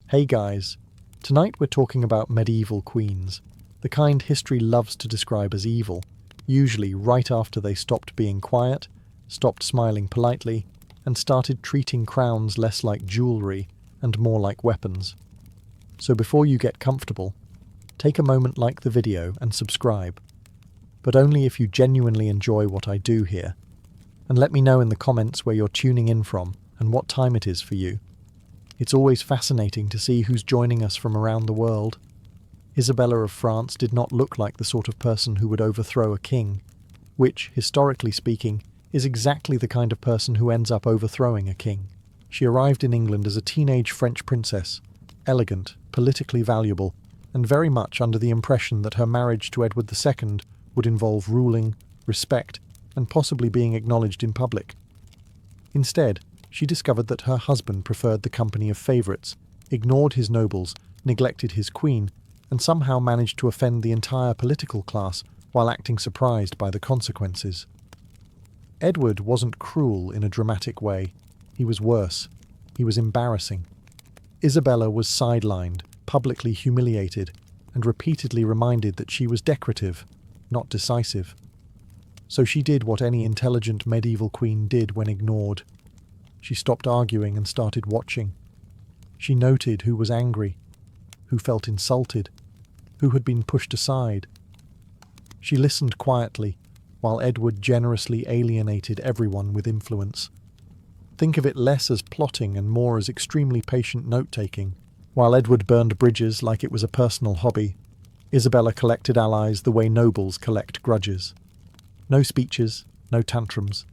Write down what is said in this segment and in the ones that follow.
Hey guys, tonight we're talking about medieval queens, the kind history loves to describe as evil, usually right after they stopped being quiet, stopped smiling politely, and started treating crowns less like jewelry and more like weapons. So before you get comfortable, take a moment, like the video and subscribe, but only if you genuinely enjoy what I do here. And let me know in the comments where you're tuning in from and what time it is for you. It's always fascinating to see who's joining us from around the world. Isabella of France did not look like the sort of person who would overthrow a king, which, historically speaking, is exactly the kind of person who ends up overthrowing a king. She arrived in England as a teenage French princess, elegant, politically valuable, and very much under the impression that her marriage to Edward II would involve ruling, respect, and possibly being acknowledged in public. Instead, she discovered that her husband preferred the company of favourites, ignored his nobles, neglected his queen, and somehow managed to offend the entire political class while acting surprised by the consequences. Edward wasn't cruel in a dramatic way. He was worse. He was embarrassing. Isabella was sidelined, publicly humiliated, and repeatedly reminded that she was decorative, not decisive. So she did what any intelligent medieval queen did when ignored. She stopped arguing and started watching. She noted who was angry, who felt insulted, who had been pushed aside. She listened quietly, while Edward generously alienated everyone with influence. Think of it less as plotting and more as extremely patient note-taking. While Edward burned bridges like it was a personal hobby, Isabella collected allies the way nobles collect grudges. No speeches, no tantrums,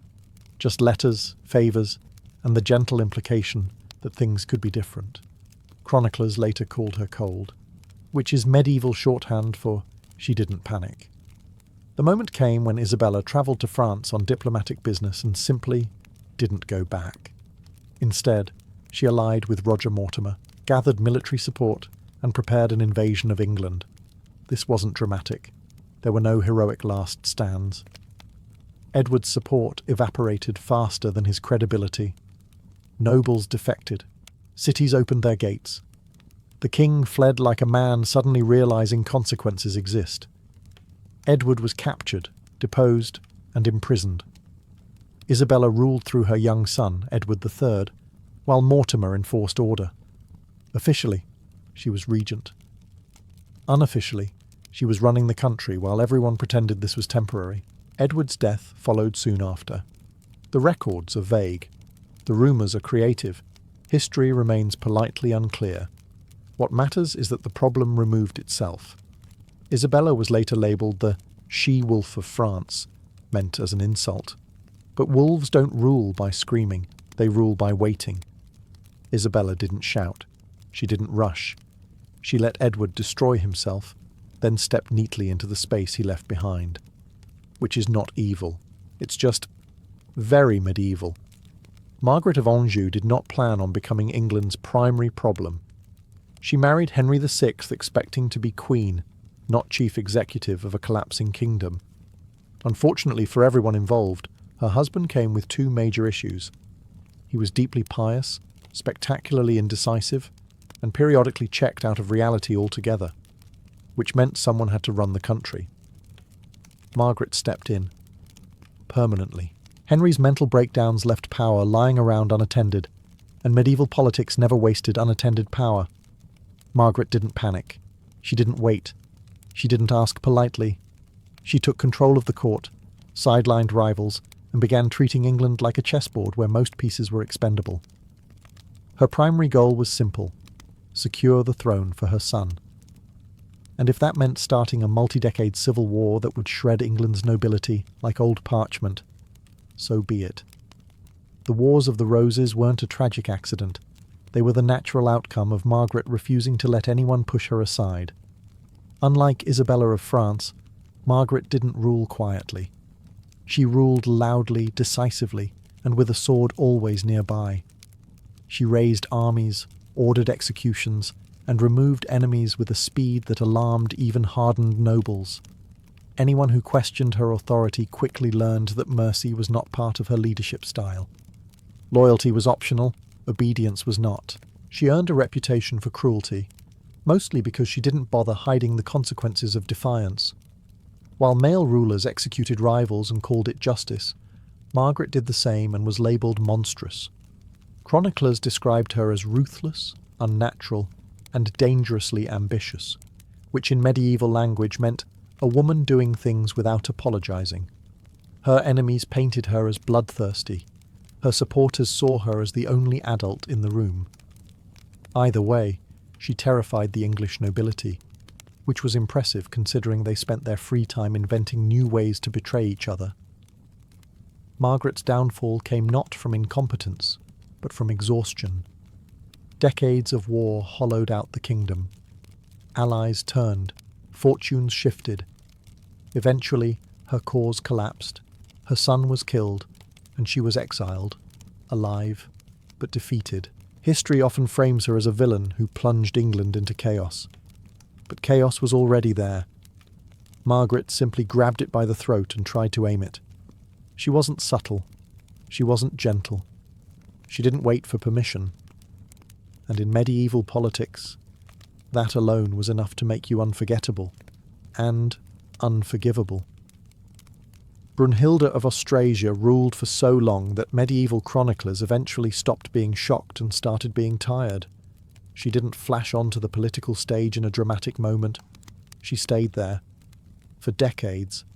just letters, favours, and the gentle implication that things could be different. Chroniclers later called her cold, which is medieval shorthand for she didn't panic. The moment came when Isabella travelled to France on diplomatic business and simply didn't go back. Instead, she allied with Roger Mortimer, gathered military support, and prepared an invasion of England. This wasn't dramatic. There were no heroic last stands. Edward's support evaporated faster than his credibility. Nobles defected. Cities opened their gates. The king fled like a man suddenly realizing consequences exist. Edward was captured, deposed, and imprisoned. Isabella ruled through her young son, Edward III, while Mortimer enforced order. Officially, she was regent. Unofficially, she was running the country while everyone pretended this was temporary. Edward's death followed soon after. The records are vague. The rumours are creative. History remains politely unclear. What matters is that the problem removed itself. Isabella was later labelled the she-wolf of France, meant as an insult. But wolves don't rule by screaming, they rule by waiting. Isabella didn't shout. She didn't rush. She let Edward destroy himself, then stepped neatly into the space he left behind. Which is not evil. It's just very medieval. Margaret of Anjou did not plan on becoming England's primary problem. She married Henry VI expecting to be queen, not chief executive of a collapsing kingdom. Unfortunately for everyone involved, her husband came with two major issues. He was deeply pious, spectacularly indecisive, and periodically checked out of reality altogether, which meant someone had to run the country. Margaret stepped in. Permanently. Henry's mental breakdowns left power lying around unattended, and medieval politics never wasted unattended power. Margaret didn't panic. She didn't wait. She didn't ask politely. She took control of the court, sidelined rivals, and began treating England like a chessboard where most pieces were expendable. Her primary goal was simple: secure the throne for her son. And if that meant starting a multi-decade civil war that would shred England's nobility like old parchment, so be it. The Wars of the Roses weren't a tragic accident. They were the natural outcome of Margaret refusing to let anyone push her aside. Unlike Isabella of France, Margaret didn't rule quietly. She ruled loudly, decisively, and with a sword always nearby. She raised armies, ordered executions, and removed enemies with a speed that alarmed even hardened nobles. Anyone who questioned her authority quickly learned that mercy was not part of her leadership style. Loyalty was optional, obedience was not. She earned a reputation for cruelty, mostly because she didn't bother hiding the consequences of defiance. While male rulers executed rivals and called it justice, Margaret did the same and was labelled monstrous. Chroniclers described her as ruthless, unnatural, and dangerously ambitious, which in medieval language meant a woman doing things without apologising. Her enemies painted her as bloodthirsty. Her supporters saw her as the only adult in the room. Either way, she terrified the English nobility, which was impressive considering they spent their free time inventing new ways to betray each other. Margaret's downfall came not from incompetence, but from exhaustion. Decades of war hollowed out the kingdom. Allies turned, fortunes shifted. Eventually, her cause collapsed. Her son was killed, and she was exiled, alive, but defeated. History often frames her as a villain who plunged England into chaos. But chaos was already there. Margaret simply grabbed it by the throat and tried to aim it. She wasn't subtle. She wasn't gentle. She didn't wait for permission. And in medieval politics, that alone was enough to make you unforgettable and unforgivable. Brunhilde of Austrasia ruled for so long that medieval chroniclers eventually stopped being shocked and started being tired. She didn't flash onto the political stage in a dramatic moment. She stayed there for decades,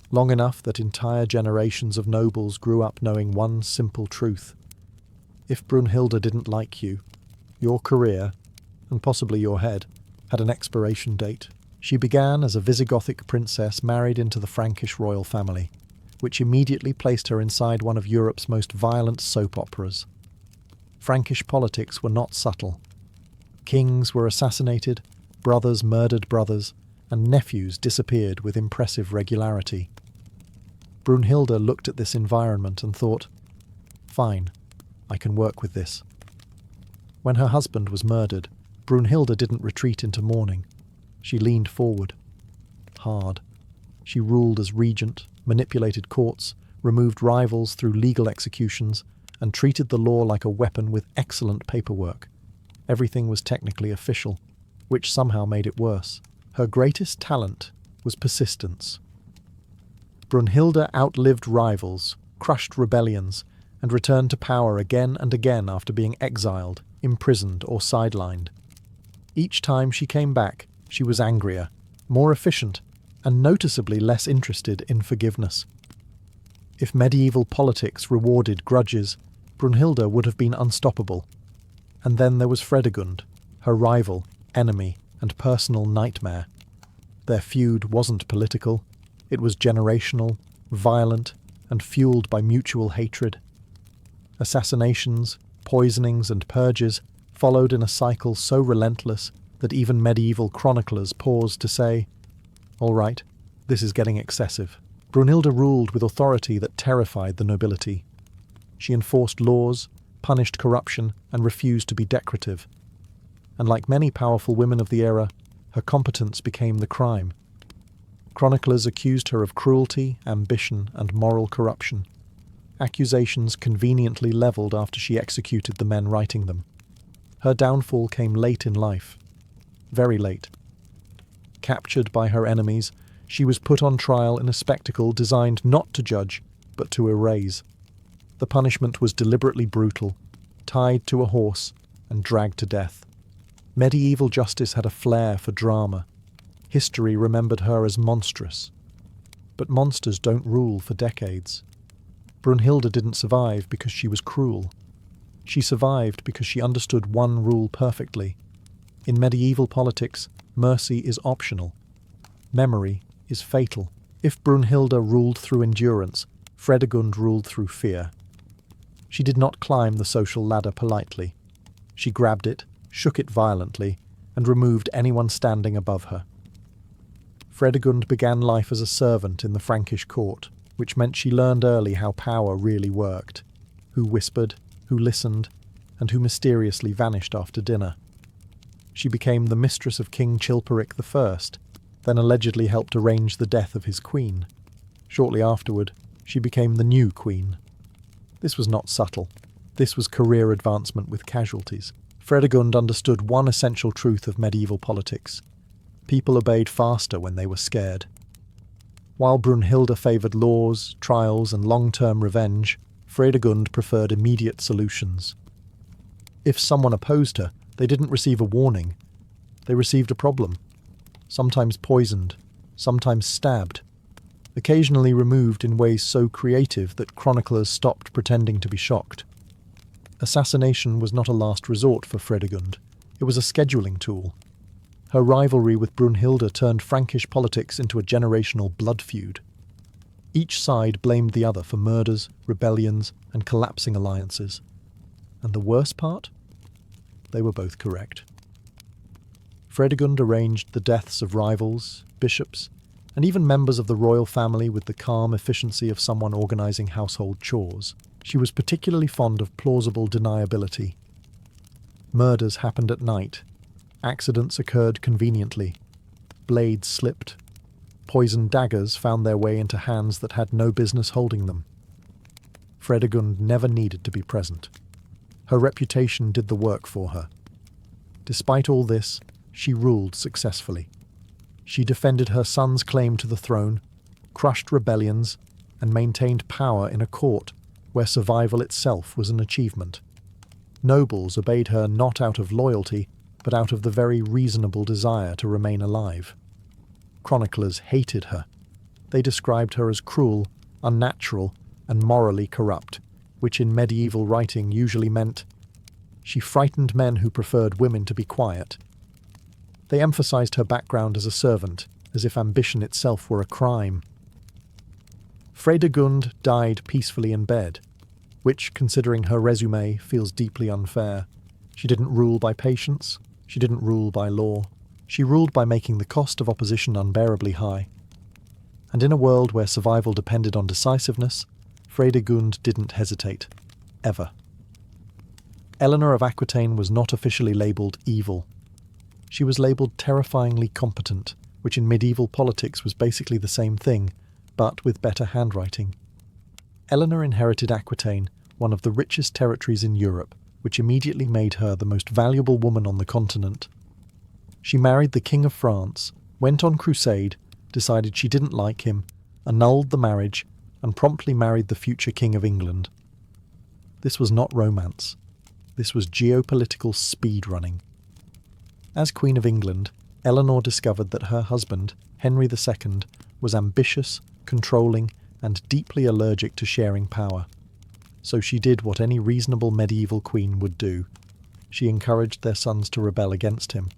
long enough that entire generations of nobles grew up knowing one simple truth. If Brunhilde didn't like you, your career, and possibly your head, had an expiration date. She began as a Visigothic princess married into the Frankish royal family, which immediately placed her inside one of Europe's most violent soap operas. Frankish politics were not subtle. Kings were assassinated, brothers murdered brothers, and nephews disappeared with impressive regularity. Brunhilde looked at this environment and thought, "Fine, I can work with this." When her husband was murdered, Brunhilde didn't retreat into mourning. She leaned forward. Hard. She ruled as regent, manipulated courts, removed rivals through legal executions, and treated the law like a weapon with excellent paperwork. Everything was technically official, which somehow made it worse. Her greatest talent was persistence. Brunhilde outlived rivals, crushed rebellions, and returned to power again and again after being exiled, imprisoned, or sidelined. Each time she came back, she was angrier, more efficient, and noticeably less interested in forgiveness. If medieval politics rewarded grudges, Brunhilde would have been unstoppable. And then there was Fredegund, her rival, enemy, and personal nightmare. Their feud wasn't political. It was generational, violent, and fueled by mutual hatred. Assassinations, poisonings, and purges followed in a cycle so relentless that even medieval chroniclers paused to say, "All right, this is getting excessive." Brunhilde ruled with authority that terrified the nobility. She enforced laws, punished corruption, and refused to be decorative. And like many powerful women of the era, her competence became the crime. Chroniclers accused her of cruelty, ambition, and moral corruption. Accusations conveniently levelled after she executed the men writing them. Her downfall came late in life. Very late. Captured by her enemies, she was put on trial in a spectacle designed not to judge, but to erase. The punishment was deliberately brutal, tied to a horse and dragged to death. Medieval justice had a flair for drama. History remembered her as monstrous. But monsters don't rule for decades. Brunhilde didn't survive because she was cruel. She survived because she understood one rule perfectly. In medieval politics, mercy is optional. Memory is fatal. If Brunhilde ruled through endurance, Fredegund ruled through fear. She did not climb the social ladder politely. She grabbed it, shook it violently, and removed anyone standing above her. Fredegund began life as a servant in the Frankish court, which meant she learned early how power really worked, who whispered, who listened, and who mysteriously vanished after dinner. She became the mistress of King Chilperic I, then allegedly helped arrange the death of his queen. Shortly afterward, she became the new queen. This was not subtle. This was career advancement with casualties. Fredegund understood one essential truth of medieval politics. People obeyed faster when they were scared. While Brunhilde favoured laws, trials, and long-term revenge, Fredegund preferred immediate solutions. If someone opposed her, they didn't receive a warning. They received a problem, sometimes poisoned, sometimes stabbed, occasionally removed in ways so creative that chroniclers stopped pretending to be shocked. Assassination was not a last resort for Fredegund. It was a scheduling tool. Her rivalry with Brunhilde turned Frankish politics into a generational blood feud. Each side blamed the other for murders, rebellions, and collapsing alliances. And the worst part? They were both correct. Fredegund arranged the deaths of rivals, bishops, and even members of the royal family with the calm efficiency of someone organising household chores. She was particularly fond of plausible deniability. Murders happened at night. Accidents occurred conveniently. Blades slipped. Poisoned daggers found their way into hands that had no business holding them. Fredegund never needed to be present. Her reputation did the work for her. Despite all this, she ruled successfully. She defended her son's claim to the throne, crushed rebellions, and maintained power in a court where survival itself was an achievement. Nobles obeyed her not out of loyalty, but out of the very reasonable desire to remain alive. Chroniclers hated her. They described her as cruel, unnatural, and morally corrupt, which in medieval writing usually meant she frightened men who preferred women to be quiet. They emphasized her background as a servant, as if ambition itself were a crime. Fredegund died peacefully in bed, which, considering her resume, feels deeply unfair. She didn't rule by patience. She didn't rule by law. She ruled by making the cost of opposition unbearably high. And in a world where survival depended on decisiveness, Fredegund didn't hesitate. Ever. Eleanor of Aquitaine was not officially labelled evil. She was labelled terrifyingly competent, which in medieval politics was basically the same thing, but with better handwriting. Eleanor inherited Aquitaine, one of the richest territories in Europe, which immediately made her the most valuable woman on the continent. She married the King of France, went on crusade, decided she didn't like him, annulled the marriage, and promptly married the future King of England. This was not romance. This was geopolitical speedrunning. As Queen of England, Eleanor discovered that her husband, Henry II, was ambitious, controlling, and deeply allergic to sharing power. So she did what any reasonable medieval queen would do. She encouraged their sons to rebel against him.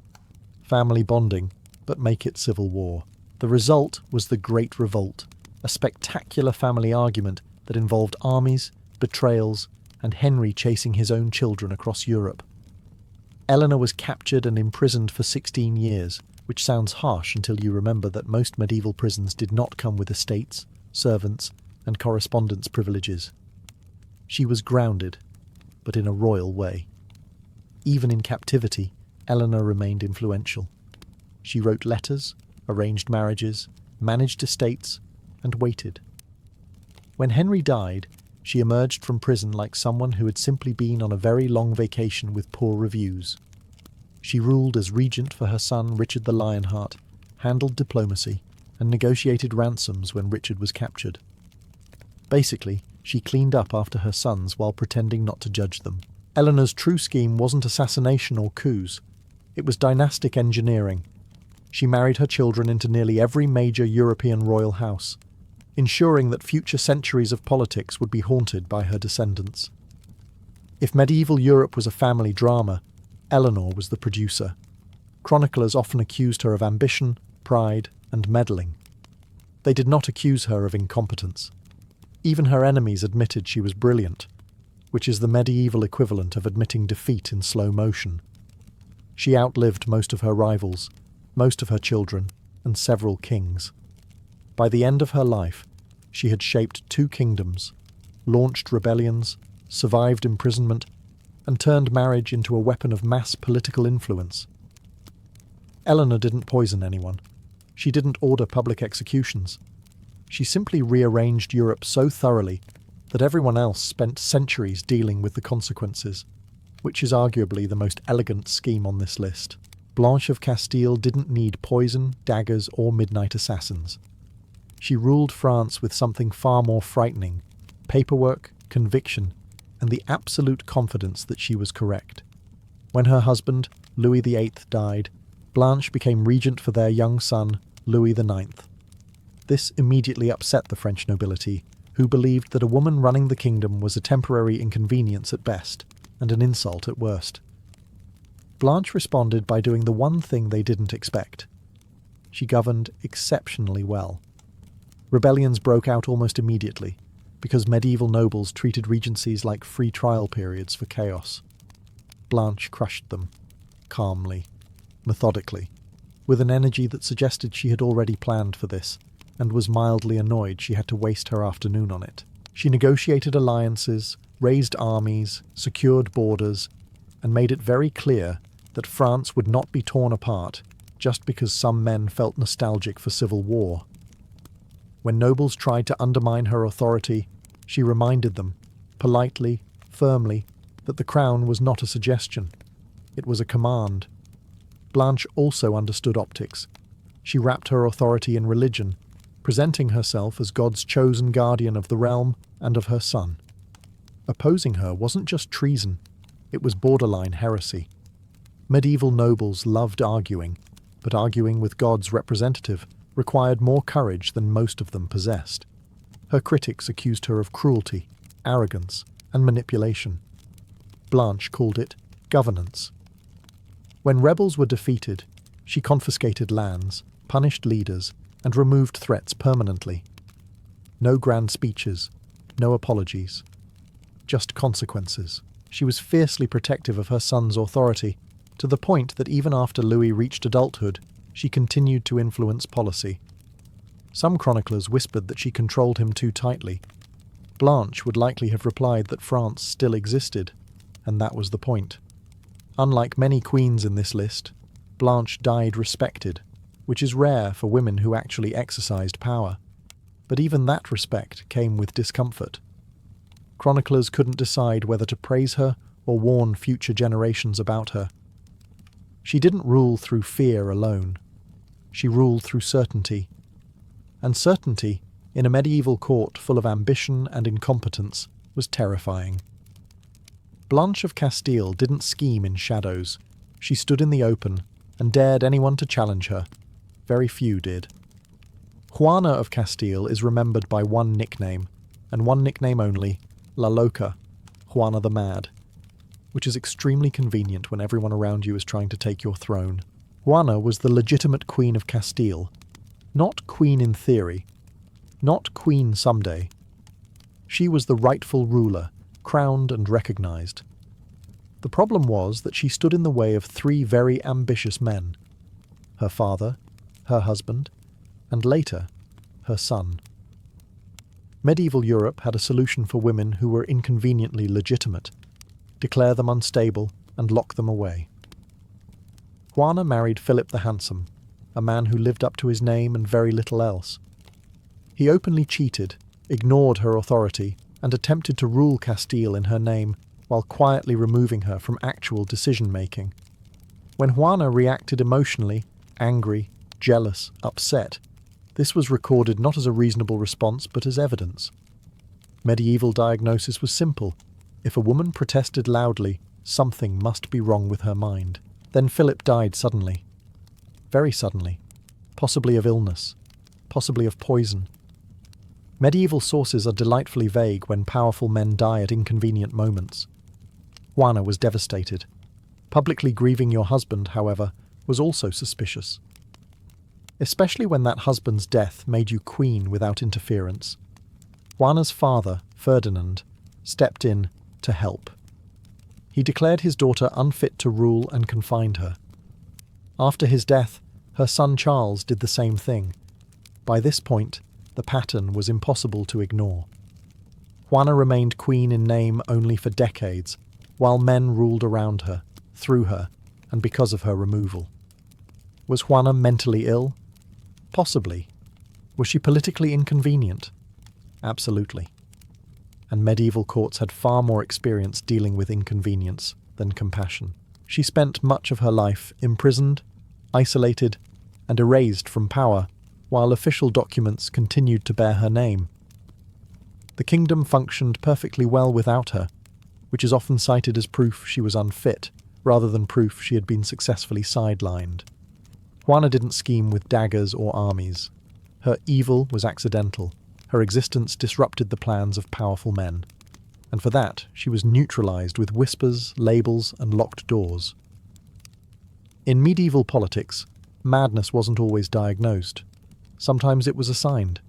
Family bonding, but make it civil war. The result was the Great Revolt, a spectacular family argument that involved armies, betrayals, and Henry chasing his own children across Europe. Eleanor was captured and imprisoned for 16 years, which sounds harsh until you remember that most medieval prisons did not come with estates, servants, and correspondence privileges. She was grounded, but in a royal way. Even in captivity, Eleanor remained influential. She wrote letters, arranged marriages, managed estates, and waited. When Henry died, she emerged from prison like someone who had simply been on a very long vacation with poor reviews. She ruled as regent for her son Richard the Lionheart, handled diplomacy, and negotiated ransoms when Richard was captured. Basically, she cleaned up after her sons while pretending not to judge them. Eleanor's true scheme wasn't assassination or coups. It was dynastic engineering. She married her children into nearly every major European royal house, ensuring that future centuries of politics would be haunted by her descendants. If medieval Europe was a family drama, Eleanor was the producer. Chroniclers often accused her of ambition, pride, and meddling. They did not accuse her of incompetence. Even her enemies admitted she was brilliant, which is the medieval equivalent of admitting defeat in slow motion. She outlived most of her rivals, most of her children, and several kings. By the end of her life, she had shaped 2 kingdoms, launched rebellions, survived imprisonment, and turned marriage into a weapon of mass political influence. Eleanor didn't poison anyone. She didn't order public executions. She simply rearranged Europe so thoroughly that everyone else spent centuries dealing with the consequences. which is arguably the most elegant scheme on this list. Blanche of Castile didn't need poison, daggers, or midnight assassins. She ruled France with something far more frightening: paperwork, conviction, and the absolute confidence that she was correct. When her husband, Louis VIII, died, Blanche became regent for their young son, Louis IX. This immediately upset the French nobility, who believed that a woman running the kingdom was a temporary inconvenience at best and an insult at worst. Blanche responded by doing the one thing they didn't expect. She governed exceptionally well. Rebellions broke out almost immediately, because medieval nobles treated regencies like free trial periods for chaos. Blanche crushed them, calmly, methodically, with an energy that suggested she had already planned for this, and was mildly annoyed she had to waste her afternoon on it. She negotiated alliances, raised armies, secured borders, and made it very clear that France would not be torn apart just because some men felt nostalgic for civil war. When nobles tried to undermine her authority, she reminded them, politely, firmly, that the crown was not a suggestion. It was a command. Blanche also understood optics. She wrapped her authority in religion, presenting herself as God's chosen guardian of the realm and of her son. Opposing her wasn't just treason, it was borderline heresy. Medieval nobles loved arguing, but arguing with God's representative required more courage than most of them possessed. Her critics accused her of cruelty, arrogance, and manipulation. Blanche called it governance. When rebels were defeated, she confiscated lands, punished leaders, and removed threats permanently. No grand speeches, no apologies. Just consequences. She was fiercely protective of her son's authority, to the point that even after Louis reached adulthood, she continued to influence policy. Some chroniclers whispered that she controlled him too tightly. Blanche would likely have replied that France still existed, and that was the point. Unlike many queens in this list, Blanche died respected, which is rare for women who actually exercised power. But even that respect came with discomfort. Chroniclers couldn't decide whether to praise her or warn future generations about her. She didn't rule through fear alone. She ruled through certainty. And certainty, in a medieval court full of ambition and incompetence, was terrifying. Blanche of Castile didn't scheme in shadows. She stood in the open and dared anyone to challenge her. Very few did. Juana of Castile is remembered by one nickname, and one nickname only, La Loca, Juana the Mad, which is extremely convenient when everyone around you is trying to take your throne. Juana was the legitimate Queen of Castile. Not queen in theory. Not queen someday. She was the rightful ruler, crowned and recognized. The problem was that she stood in the way of three very ambitious men: her father, her husband, and later, her son. Medieval Europe had a solution for women who were inconveniently legitimate: declare them unstable and lock them away. Juana married Philip the Handsome, a man who lived up to his name and very little else. He openly cheated, ignored her authority, and attempted to rule Castile in her name while quietly removing her from actual decision-making. When Juana reacted emotionally, angry, jealous, upset, this was recorded not as a reasonable response but as evidence. Medieval diagnosis was simple. If a woman protested loudly, something must be wrong with her mind. Then Philip died suddenly. Very suddenly. Possibly of illness. Possibly of poison. Medieval sources are delightfully vague when powerful men die at inconvenient moments. Juana was devastated. Publicly grieving your husband, however, was also suspicious. Especially when that husband's death made you queen without interference. Juana's father, Ferdinand, stepped in to help. He declared his daughter unfit to rule and confined her. After his death, her son Charles did the same thing. By this point, the pattern was impossible to ignore. Juana remained queen in name only for decades, while men ruled around her, through her, and because of her removal. Was Juana mentally ill? Possibly. Was she politically inconvenient? Absolutely. And medieval courts had far more experience dealing with inconvenience than compassion. She spent much of her life imprisoned, isolated, and erased from power, while official documents continued to bear her name. The kingdom functioned perfectly well without her, which is often cited as proof she was unfit, rather than proof she had been successfully sidelined. Juana didn't scheme with daggers or armies. Her evil was accidental. Her existence disrupted the plans of powerful men. And for that, she was neutralized with whispers, labels, and locked doors. In medieval politics, madness wasn't always diagnosed. Sometimes it was assigned.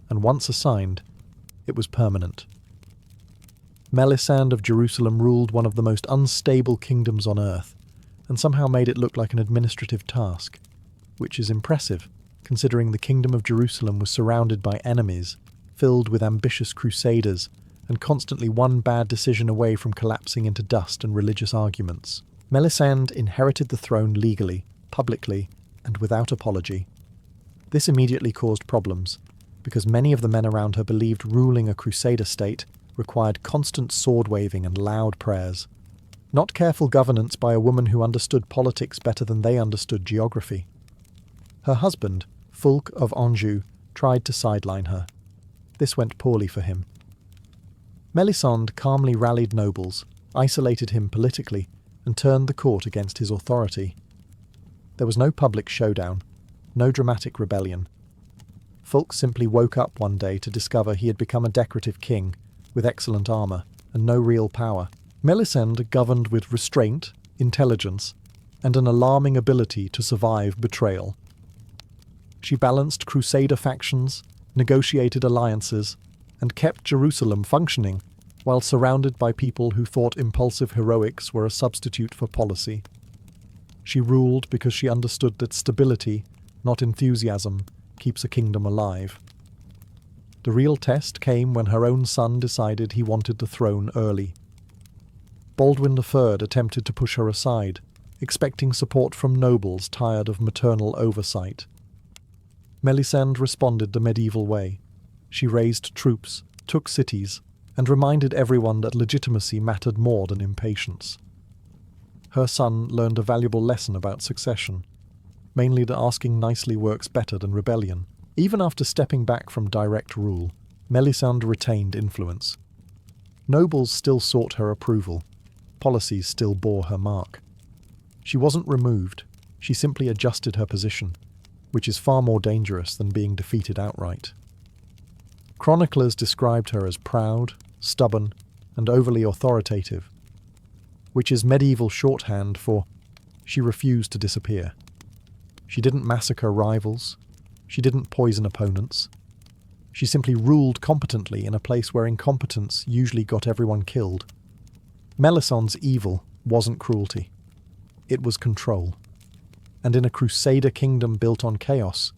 And once assigned, it was permanent. Melisande of Jerusalem ruled one of the most unstable kingdoms on earth, and somehow made it look like an administrative task, which is impressive, considering the kingdom of Jerusalem was surrounded by enemies, filled with ambitious crusaders, and constantly one bad decision away from collapsing into dust and religious arguments. Melisande inherited the throne legally, publicly, and without apology. This immediately caused problems, because many of the men around her believed ruling a crusader state required constant sword-waving and loud prayers, not careful governance by a woman who understood politics better than they understood geography. Her husband, Fulk of Anjou, tried to sideline her. This went poorly for him. Melisande calmly rallied nobles, isolated him politically, and turned the court against his authority. There was no public showdown, no dramatic rebellion. Fulk simply woke up one day to discover he had become a decorative king, with excellent armour, and no real power. Melisande governed with restraint, intelligence, and an alarming ability to survive betrayal. She balanced crusader factions, negotiated alliances, and kept Jerusalem functioning, while surrounded by people who thought impulsive heroics were a substitute for policy. She ruled because she understood that stability, not enthusiasm, keeps a kingdom alive. The real test came when her own son decided he wanted the throne early. Baldwin III attempted to push her aside, expecting support from nobles tired of maternal oversight. Melisande responded the medieval way. She raised troops, took cities, and reminded everyone that legitimacy mattered more than impatience. Her son learned a valuable lesson about succession, mainly that asking nicely works better than rebellion. Even after stepping back from direct rule, Melisande retained influence. Nobles still sought her approval. Policies still bore her mark. She wasn't removed, she simply adjusted her position, which is far more dangerous than being defeated outright. Chroniclers described her as proud, stubborn, and overly authoritative, which is medieval shorthand for she refused to disappear. She didn't massacre rivals. She didn't poison opponents. She simply ruled competently in a place where incompetence usually got everyone killed. Melisande's evil wasn't cruelty. It was control. And in a crusader kingdom built on chaos,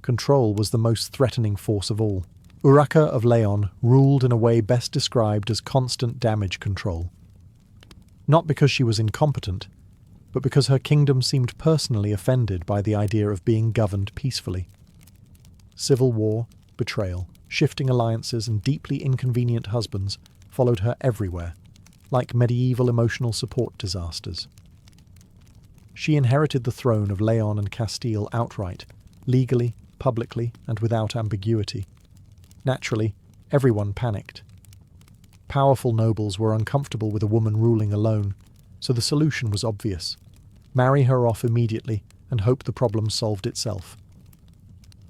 control was the most threatening force of all. Urraca of Leon ruled in a way best described as constant damage control. Not because she was incompetent, but because her kingdom seemed personally offended by the idea of being governed peacefully. Civil war, betrayal, shifting alliances, and deeply inconvenient husbands followed her everywhere, like medieval emotional support disasters. She inherited the throne of Leon and Castile outright, legally, publicly, and without ambiguity. Naturally, everyone panicked. Powerful nobles were uncomfortable with a woman ruling alone, so the solution was obvious. Marry her off immediately and hope the problem solved itself.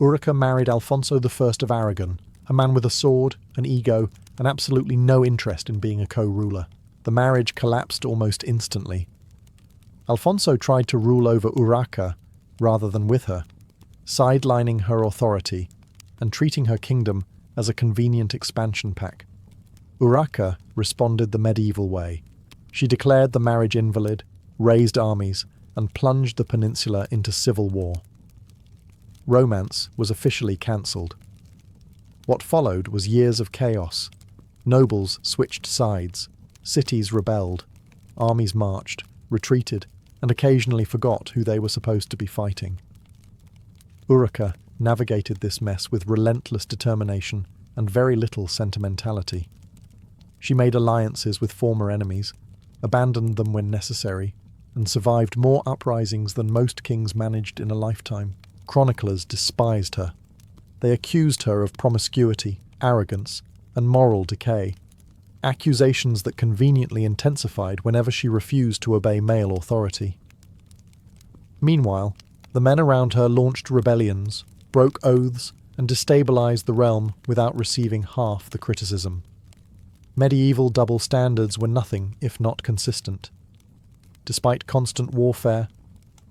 Urraca married Alfonso I of Aragon, a man with a sword, an ego, and absolutely no interest in being a co-ruler. The marriage collapsed almost instantly. Alfonso tried to rule over Urraca rather than with her, sidelining her authority and treating her kingdom as a convenient expansion pack. Urraca responded the medieval way. She declared the marriage invalid, raised armies, and plunged the peninsula into civil war. Romance was officially cancelled. What followed was years of chaos. Nobles switched sides, cities rebelled, armies marched, retreated, and occasionally forgot who they were supposed to be fighting. Urraca navigated this mess with relentless determination and very little sentimentality. She made alliances with former enemies, abandoned them when necessary, and survived more uprisings than most kings managed in a lifetime. Chroniclers despised her. They accused her of promiscuity, arrogance, and moral decay, accusations that conveniently intensified whenever she refused to obey male authority. Meanwhile, the men around her launched rebellions, broke oaths, and destabilized the realm without receiving half the criticism. Medieval double standards were nothing if not consistent. Despite constant warfare,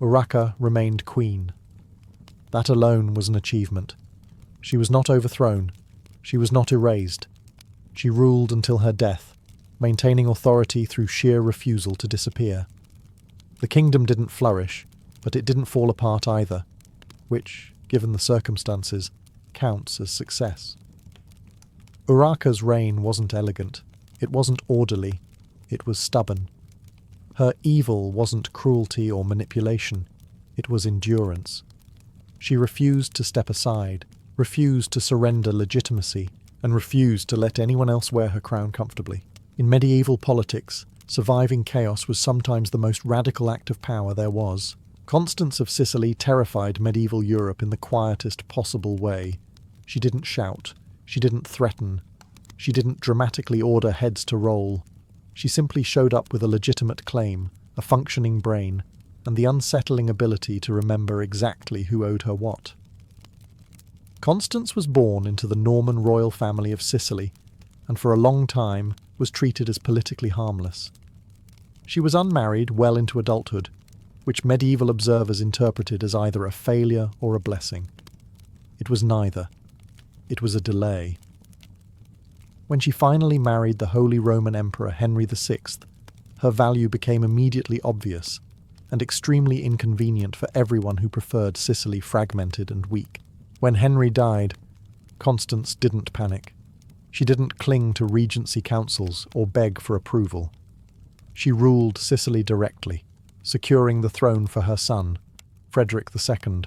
Urraca remained queen. That alone was an achievement. She was not overthrown. She was not erased. She ruled until her death, maintaining authority through sheer refusal to disappear. The kingdom didn't flourish, but it didn't fall apart either, which, given the circumstances, counts as success. Urraca's reign wasn't elegant. It wasn't orderly. It was stubborn. Her evil wasn't cruelty or manipulation. It was endurance. She refused to step aside, refused to surrender legitimacy, and refused to let anyone else wear her crown comfortably. In medieval politics, surviving chaos was sometimes the most radical act of power there was. Constance of Sicily terrified medieval Europe in the quietest possible way. She didn't shout. She didn't threaten. She didn't dramatically order heads to roll. She simply showed up with a legitimate claim, a functioning brain, and the unsettling ability to remember exactly who owed her what. Constance was born into the Norman royal family of Sicily, and for a long time was treated as politically harmless. She was unmarried well into adulthood, which medieval observers interpreted as either a failure or a blessing. It was neither. It was a delay. When she finally married the Holy Roman Emperor Henry VI, her value became immediately obvious and extremely inconvenient for everyone who preferred Sicily fragmented and weak. When Henry died, Constance didn't panic. She didn't cling to regency councils or beg for approval. She ruled Sicily directly, securing the throne for her son, Frederick II,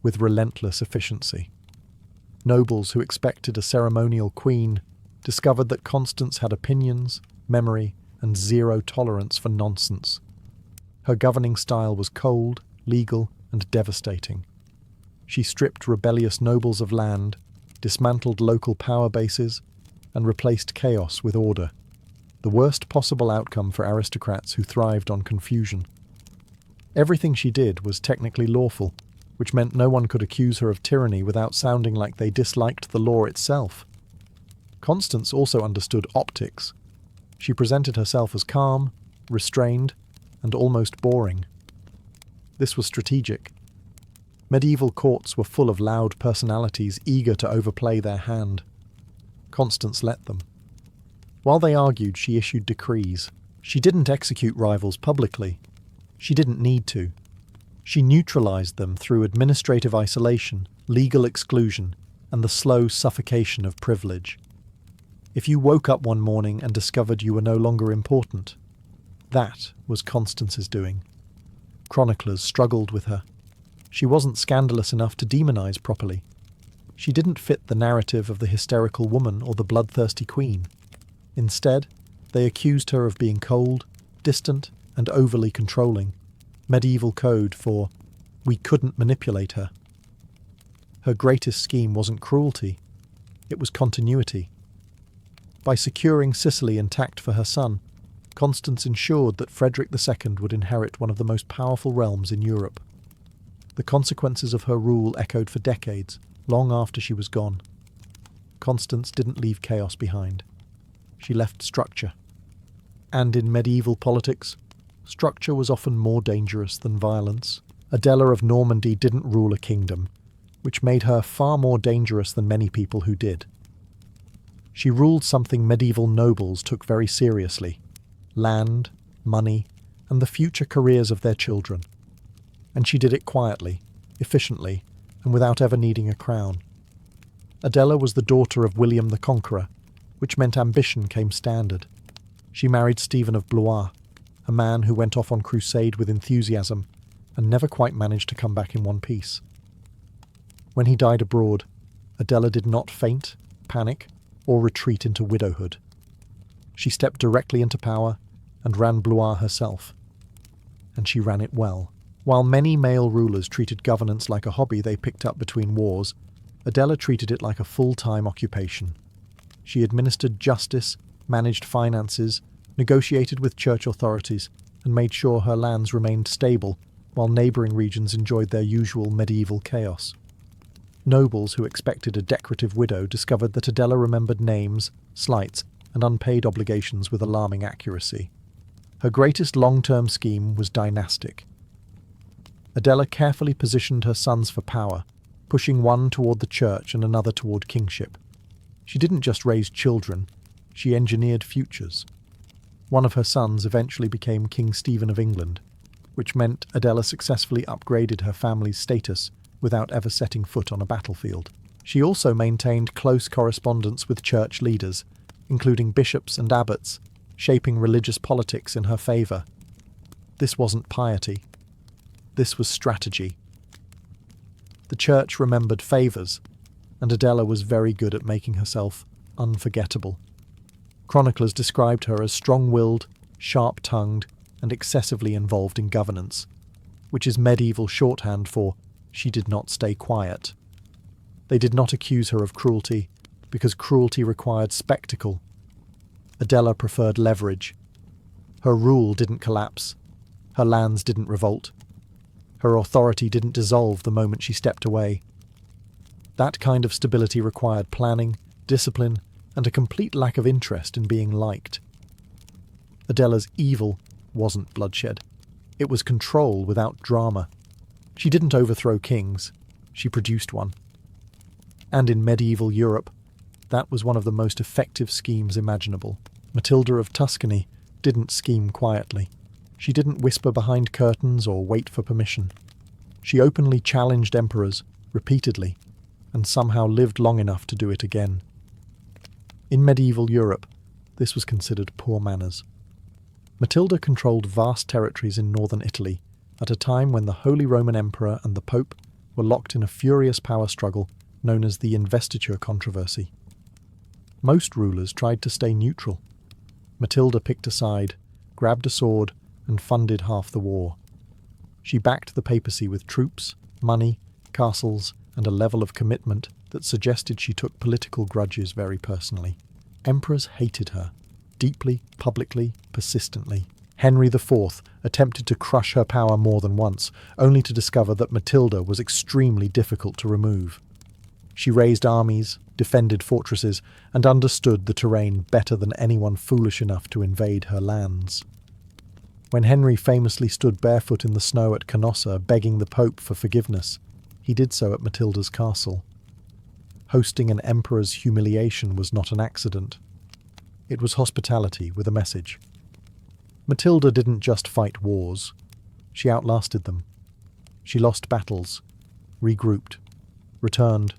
with relentless efficiency. Nobles who expected a ceremonial queen discovered that Constance had opinions, memory, and zero tolerance for nonsense. Her governing style was cold, legal, and devastating. She stripped rebellious nobles of land, dismantled local power bases, and replaced chaos with order, the worst possible outcome for aristocrats who thrived on confusion. Everything she did was technically lawful, which meant no one could accuse her of tyranny without sounding like they disliked the law itself. Constance also understood optics. She presented herself as calm, restrained, and almost boring. This was strategic. Medieval courts were full of loud personalities eager to overplay their hand. Constance let them. While they argued, she issued decrees. She didn't execute rivals publicly. She didn't need to. She neutralized them through administrative isolation, legal exclusion, and the slow suffocation of privilege. If you woke up one morning and discovered you were no longer important, that was Constance's doing. Chroniclers struggled with her. She wasn't scandalous enough to demonize properly. She didn't fit the narrative of the hysterical woman or the bloodthirsty queen. Instead, they accused her of being cold, distant, and overly controlling. Medieval code for "we couldn't manipulate her." Her greatest scheme wasn't cruelty, it was continuity. By securing Sicily intact for her son, Constance ensured that Frederick II would inherit one of the most powerful realms in Europe. The consequences of her rule echoed for decades, long after she was gone. Constance didn't leave chaos behind. She left structure. And in medieval politics, structure was often more dangerous than violence. Adela of Normandy didn't rule a kingdom, which made her far more dangerous than many people who did. She ruled something medieval nobles took very seriously: land, money, and the future careers of their children. And she did it quietly, efficiently, and without ever needing a crown. Adela was the daughter of William the Conqueror, which meant ambition came standard. She married Stephen of Blois, a man who went off on crusade with enthusiasm and never quite managed to come back in one piece. When he died abroad, Adela did not faint, panic, or retreat into widowhood. She stepped directly into power and ran Blois herself. And she ran it well. While many male rulers treated governance like a hobby they picked up between wars, Adela treated it like a full-time occupation. She administered justice, managed finances, negotiated with church authorities, and made sure her lands remained stable, while neighbouring regions enjoyed their usual medieval chaos. Nobles who expected a decorative widow discovered that Adela remembered names, slights, and unpaid obligations with alarming accuracy. Her greatest long-term scheme was dynastic. Adela carefully positioned her sons for power, pushing one toward the church and another toward kingship. She didn't just raise children, she engineered futures. One of her sons eventually became King Stephen of England, which meant Adela successfully upgraded her family's status without ever setting foot on a battlefield. She also maintained close correspondence with church leaders, including bishops and abbots, shaping religious politics in her favour. This wasn't piety. This was strategy. The church remembered favours, and Adela was very good at making herself unforgettable. Chroniclers described her as strong-willed, sharp-tongued, and excessively involved in governance, which is medieval shorthand for she did not stay quiet. They did not accuse her of cruelty, because cruelty required spectacle. Adela preferred leverage. Her rule didn't collapse. Her lands didn't revolt. Her authority didn't dissolve the moment she stepped away. That kind of stability required planning, discipline, and a complete lack of interest in being liked. Adela's evil wasn't bloodshed. It was control without drama. She didn't overthrow kings. She produced one. And in medieval Europe, that was one of the most effective schemes imaginable. Matilda of Tuscany didn't scheme quietly. She didn't whisper behind curtains or wait for permission. She openly challenged emperors, repeatedly, and somehow lived long enough to do it again. In medieval Europe, this was considered poor manners. Matilda controlled vast territories in northern Italy at a time when the Holy Roman Emperor and the Pope were locked in a furious power struggle known as the investiture controversy. Most rulers tried to stay neutral. Matilda picked a side, grabbed a sword, and funded half the war. She backed the papacy with troops, money, castles, and a level of commitment that suggested she took political grudges very personally. Emperors hated her, deeply, publicly, persistently. Henry IV attempted to crush her power more than once, only to discover that Matilda was extremely difficult to remove. She raised armies, defended fortresses, and understood the terrain better than anyone foolish enough to invade her lands. When Henry famously stood barefoot in the snow at Canossa begging the Pope for forgiveness, he did so at Matilda's castle. Hosting an emperor's humiliation was not an accident. It was hospitality with a message. Matilda didn't just fight wars. She outlasted them. She lost battles, regrouped, returned,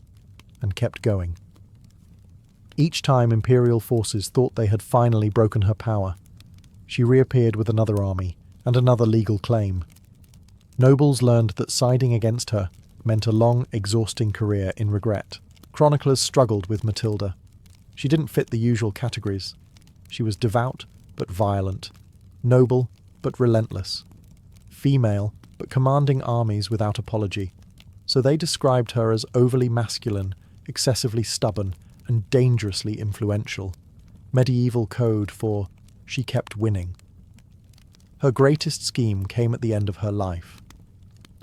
and kept going. Each time imperial forces thought they had finally broken her power, she reappeared with another army and another legal claim. Nobles learned that siding against her meant a long, exhausting career in regret. Chroniclers struggled with Matilda. She didn't fit the usual categories. She was devout but violent, noble but relentless, female but commanding armies without apology. So they described her as overly masculine, excessively stubborn, and dangerously influential. Medieval code for she kept winning. Her greatest scheme came at the end of her life.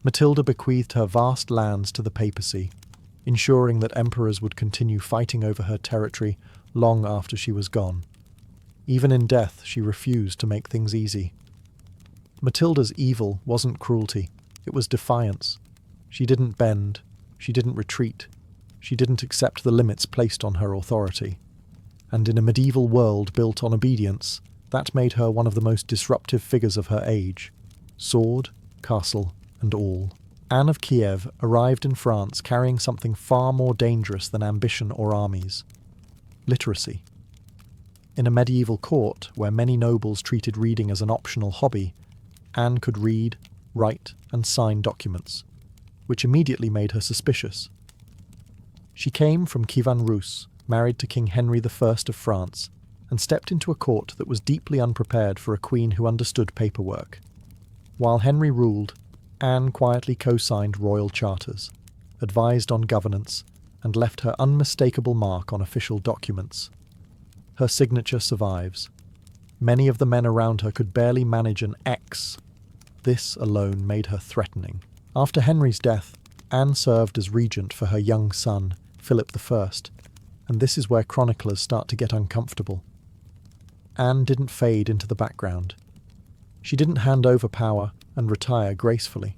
Matilda bequeathed her vast lands to the papacy, ensuring that emperors would continue fighting over her territory long after she was gone. Even in death, she refused to make things easy. Matilda's evil wasn't cruelty, it was defiance. She didn't bend, she didn't retreat, she didn't accept the limits placed on her authority. And in a medieval world built on obedience, that made her one of the most disruptive figures of her age. Sword, castle, and all. Anne of Kiev arrived in France carrying something far more dangerous than ambition or armies: literacy. In a medieval court where many nobles treated reading as an optional hobby, Anne could read, write, and sign documents, which immediately made her suspicious. She came from Kivan Rus, married to King Henry I of France, and stepped into a court that was deeply unprepared for a queen who understood paperwork. While Henry ruled, Anne quietly co-signed royal charters, advised on governance, and left her unmistakable mark on official documents. Her signature survives. Many of the men around her could barely manage an X. This alone made her threatening. After Henry's death, Anne served as regent for her young son, Philip I, and this is where chroniclers start to get uncomfortable. Anne didn't fade into the background. She didn't hand over power and retire gracefully.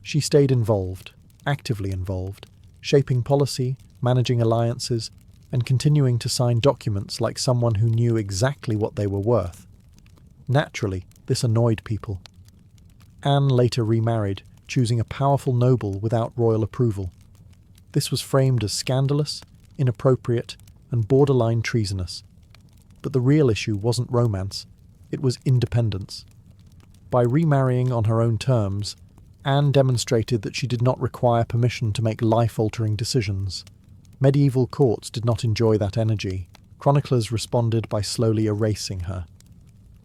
She stayed involved, actively involved, shaping policy, managing alliances, and continuing to sign documents like someone who knew exactly what they were worth. Naturally, this annoyed people. Anne later remarried, choosing a powerful noble without royal approval. This was framed as scandalous, inappropriate, and borderline treasonous. But the real issue wasn't romance, it was independence. By remarrying on her own terms, Anne demonstrated that she did not require permission to make life-altering decisions. Medieval courts did not enjoy that energy. Chroniclers responded by slowly erasing her.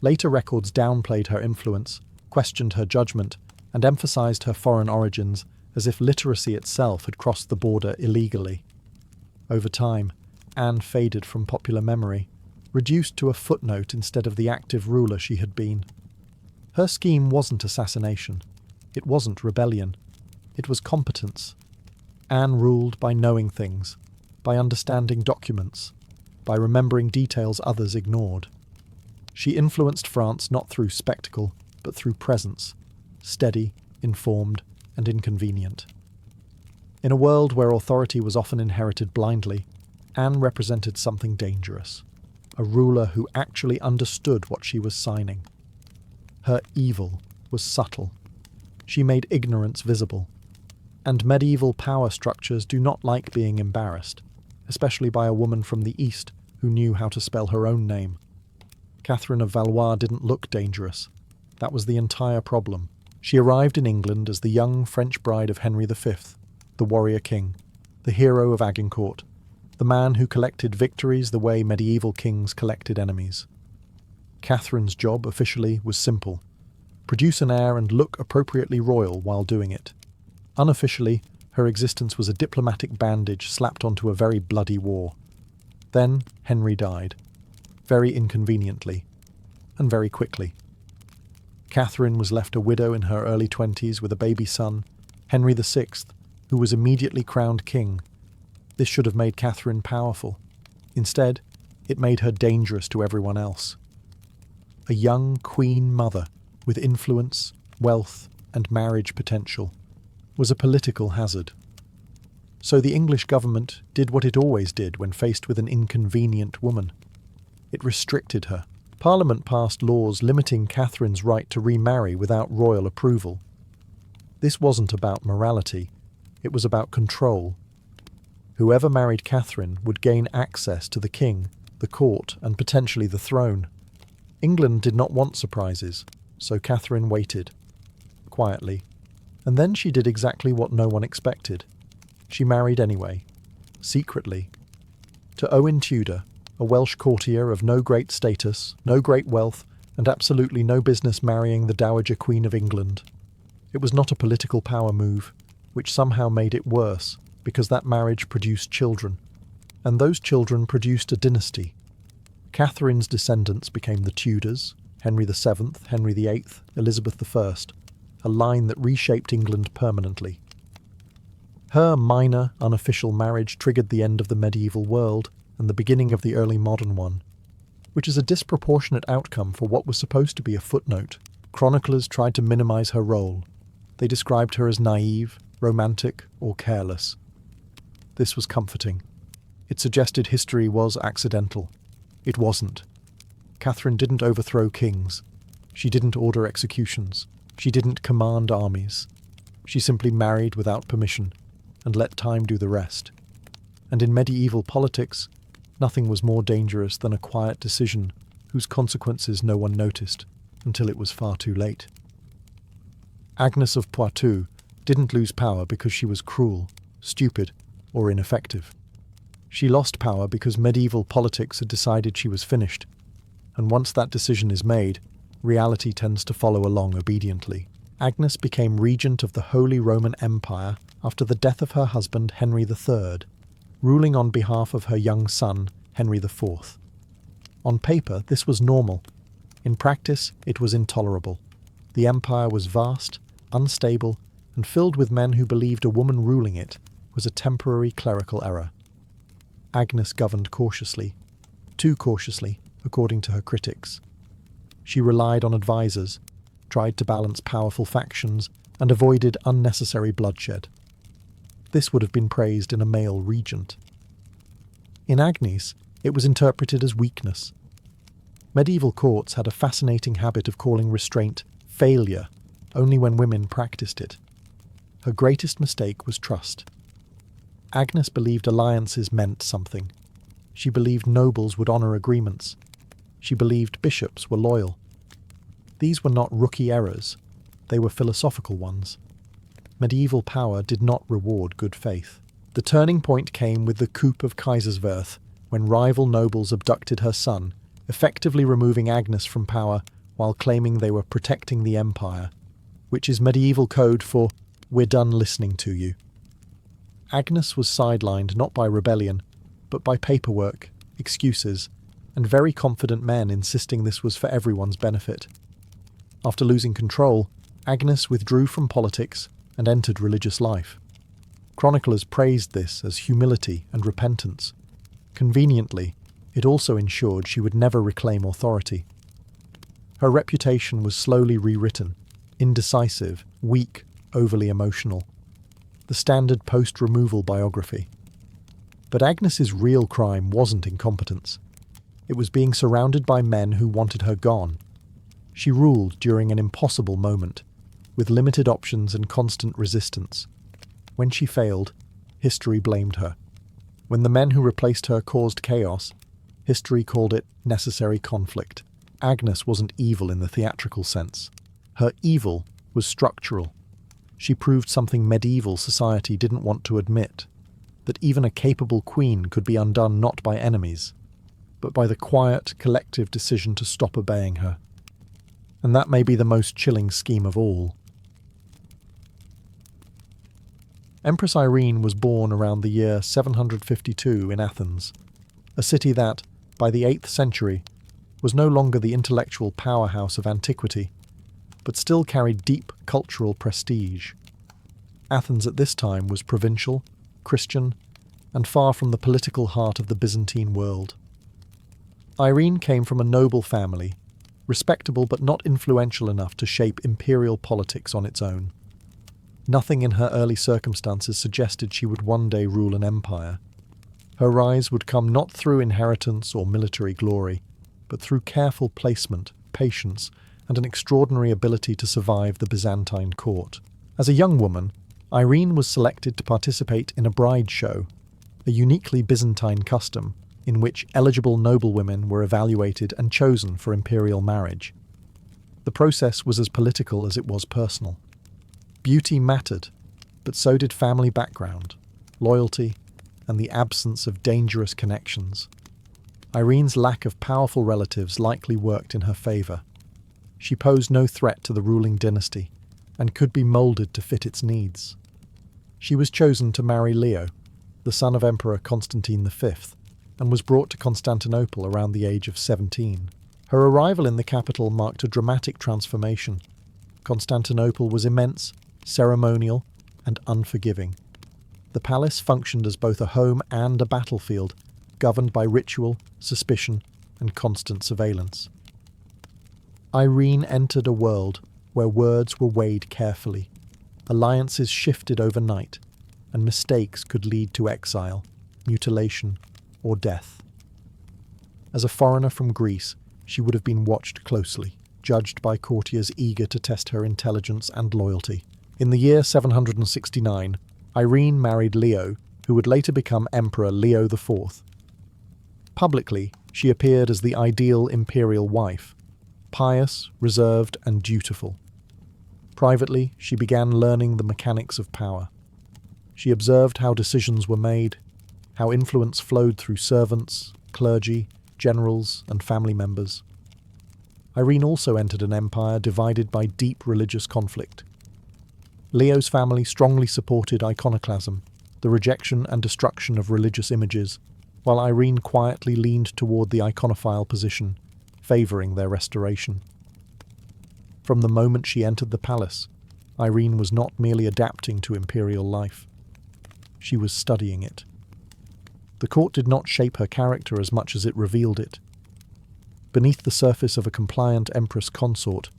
Later records downplayed her influence, questioned her judgment, and emphasized her foreign origins as if literacy itself had crossed the border illegally. Over time, Anne faded from popular memory, reduced to a footnote instead of the active ruler she had been. Her scheme wasn't assassination. It wasn't rebellion. It was competence. Anne ruled by knowing things, by understanding documents, by remembering details others ignored. She influenced France not through spectacle, but through presence, steady, informed, and inconvenient. In a world where authority was often inherited blindly, Anne represented something dangerous, a ruler who actually understood what she was signing. Her evil was subtle. She made ignorance visible. And medieval power structures do not like being embarrassed, especially by a woman from the East who knew how to spell her own name. Catherine of Valois didn't look dangerous. That was the entire problem. She arrived in England as the young French bride of Henry V, the warrior king, the hero of Agincourt, the man who collected victories the way medieval kings collected enemies. Catherine's job, officially, was simple: produce an heir and look appropriately royal while doing it. Unofficially, her existence was a diplomatic bandage slapped onto a very bloody war. Then Henry died, very inconveniently, and very quickly. Catherine was left a widow in her early 20s with a baby son, Henry VI, who was immediately crowned king. This should have made Catherine powerful. Instead, it made her dangerous to everyone else. A young queen mother with influence, wealth, and marriage potential was a political hazard. So the English government did what it always did when faced with an inconvenient woman. It restricted her. Parliament passed laws limiting Catherine's right to remarry without royal approval. This wasn't about morality, it was about control. Whoever married Catherine would gain access to the king, the court, and potentially the throne. England did not want surprises, so Catherine waited, quietly. And then she did exactly what no one expected. She married anyway, secretly, to Owen Tudor, a Welsh courtier of no great status, no great wealth, and absolutely no business marrying the Dowager Queen of England. It was not a political power move, which somehow made it worse, because that marriage produced children, and those children produced a dynasty. Catherine's descendants became the Tudors, Henry VII, Henry VIII, Elizabeth I, a line that reshaped England permanently. Her minor, unofficial marriage triggered the end of the medieval world and the beginning of the early modern one, which is a disproportionate outcome for what was supposed to be a footnote. Chroniclers tried to minimize her role. They described her as naive, romantic, or careless. This was comforting. It suggested history was accidental. It wasn't. Catherine didn't overthrow kings. She didn't order executions. She didn't command armies. She simply married without permission and let time do the rest. And in medieval politics, nothing was more dangerous than a quiet decision whose consequences no one noticed until it was far too late. Agnes of Poitou didn't lose power because she was cruel, stupid, or ineffective. She lost power because medieval politics had decided she was finished, and once that decision is made, reality tends to follow along obediently. Agnes became regent of the Holy Roman Empire after the death of her husband Henry III, ruling on behalf of her young son Henry IV. On paper, this was normal. In practice, it was intolerable. The empire was vast, unstable, and filled with men who believed a woman ruling it was a temporary clerical error. Agnes governed cautiously, too cautiously, according to her critics. She relied on advisors, tried to balance powerful factions, and avoided unnecessary bloodshed. This would have been praised in a male regent. In Agnes, it was interpreted as weakness. Medieval courts had a fascinating habit of calling restraint failure only when women practiced it. Her greatest mistake was trust. Agnes believed alliances meant something. She believed nobles would honour agreements. She believed bishops were loyal. These were not rookie errors, they were philosophical ones. Medieval power did not reward good faith. The turning point came with the coup of Kaiserswerth, when rival nobles abducted her son, effectively removing Agnes from power while claiming they were protecting the empire, which is medieval code for "we're done listening to you." Agnes was sidelined not by rebellion, but by paperwork, excuses, and very confident men insisting this was for everyone's benefit. After losing control, Agnes withdrew from politics and entered religious life. Chroniclers praised this as humility and repentance. Conveniently, it also ensured she would never reclaim authority. Her reputation was slowly rewritten: indecisive, weak, overly emotional. The standard post-removal biography. But Agnes's real crime wasn't incompetence. It was being surrounded by men who wanted her gone. She ruled during an impossible moment, with limited options and constant resistance. When she failed, history blamed her. When the men who replaced her caused chaos, history called it necessary conflict. Agnes wasn't evil in the theatrical sense. Her evil was structural. She proved something medieval society didn't want to admit, that even a capable queen could be undone not by enemies, but by the quiet, collective decision to stop obeying her. And that may be the most chilling scheme of all. Empress Irene was born around the year 752 in Athens, a city that, by the 8th century, was no longer the intellectual powerhouse of antiquity, but still carried deep cultural prestige. Athens at this time was provincial, Christian, and far from the political heart of the Byzantine world. Irene came from a noble family, respectable but not influential enough to shape imperial politics on its own. Nothing in her early circumstances suggested she would one day rule an empire. Her rise would come not through inheritance or military glory, but through careful placement, patience, and an extraordinary ability to survive the Byzantine court. As a young woman, Irene was selected to participate in a bride show, a uniquely Byzantine custom in which eligible noblewomen were evaluated and chosen for imperial marriage. The process was as political as it was personal. Beauty mattered, but so did family background, loyalty, and the absence of dangerous connections. Irene's lack of powerful relatives likely worked in her favour. She posed no threat to the ruling dynasty, and could be moulded to fit its needs. She was chosen to marry Leo, the son of Emperor Constantine V, and was brought to Constantinople around the age of 17. Her arrival in the capital marked a dramatic transformation. Constantinople was immense, ceremonial, and unforgiving. The palace functioned as both a home and a battlefield, governed by ritual, suspicion, and constant surveillance. Irene entered a world where words were weighed carefully, alliances shifted overnight, and mistakes could lead to exile, mutilation, or death. As a foreigner from Greece, she would have been watched closely, judged by courtiers eager to test her intelligence and loyalty. In the year 769, Irene married Leo, who would later become Emperor Leo IV. Publicly, she appeared as the ideal imperial wife, pious, reserved, and dutiful. Privately, she began learning the mechanics of power. She observed how decisions were made, how influence flowed through servants, clergy, generals, and family members. Irene also entered an empire divided by deep religious conflict. Leo's family strongly supported iconoclasm, the rejection and destruction of religious images, while Irene quietly leaned toward the iconophile position, favouring their restoration. From the moment she entered the palace, Irene was not merely adapting to imperial life. She was studying it. The court did not shape her character as much as it revealed it. Beneath the surface of a compliant Empress consort,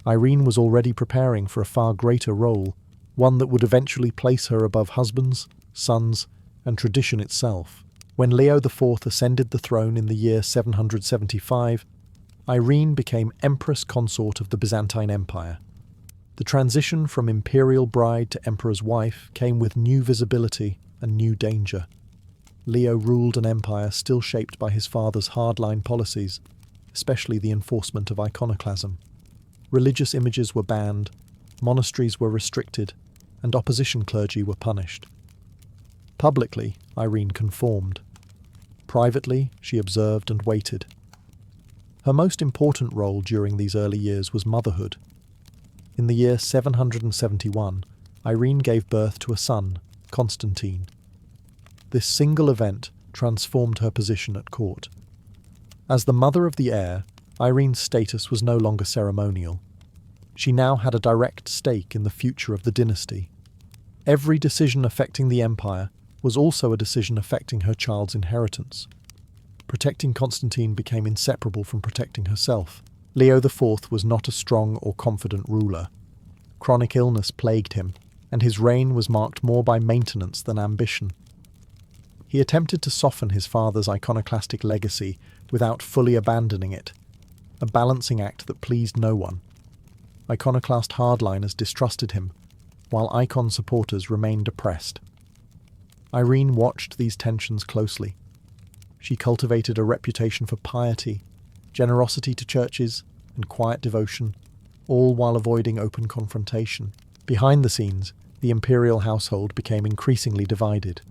Irene was already preparing for a far greater role, one that would eventually place her above husbands, sons, and tradition itself. When Leo IV ascended the throne in the year 775, Irene became Empress consort of the Byzantine Empire. The transition from imperial bride to emperor's wife came with new visibility and new danger. Leo ruled an empire still shaped by his father's hardline policies, especially the enforcement of iconoclasm. Religious images were banned, monasteries were restricted, and opposition clergy were punished. Publicly, Irene conformed. Privately, she observed and waited. Her most important role during these early years was motherhood. In the year 771, Irene gave birth to a son, Constantine. This single event transformed her position at court. As the mother of the heir, Irene's status was no longer ceremonial. She now had a direct stake in the future of the dynasty. Every decision affecting the empire was also a decision affecting her child's inheritance. Protecting Constantine became inseparable from protecting herself. Leo IV was not a strong or confident ruler. Chronic illness plagued him, and his reign was marked more by maintenance than ambition. He attempted to soften his father's iconoclastic legacy without fully abandoning it, a balancing act that pleased no one. Iconoclast hardliners distrusted him, while icon supporters remained oppressed. Irene watched these tensions closely. She cultivated a reputation for piety, generosity to churches, and quiet devotion, all while avoiding open confrontation. Behind the scenes, the imperial household became increasingly divided.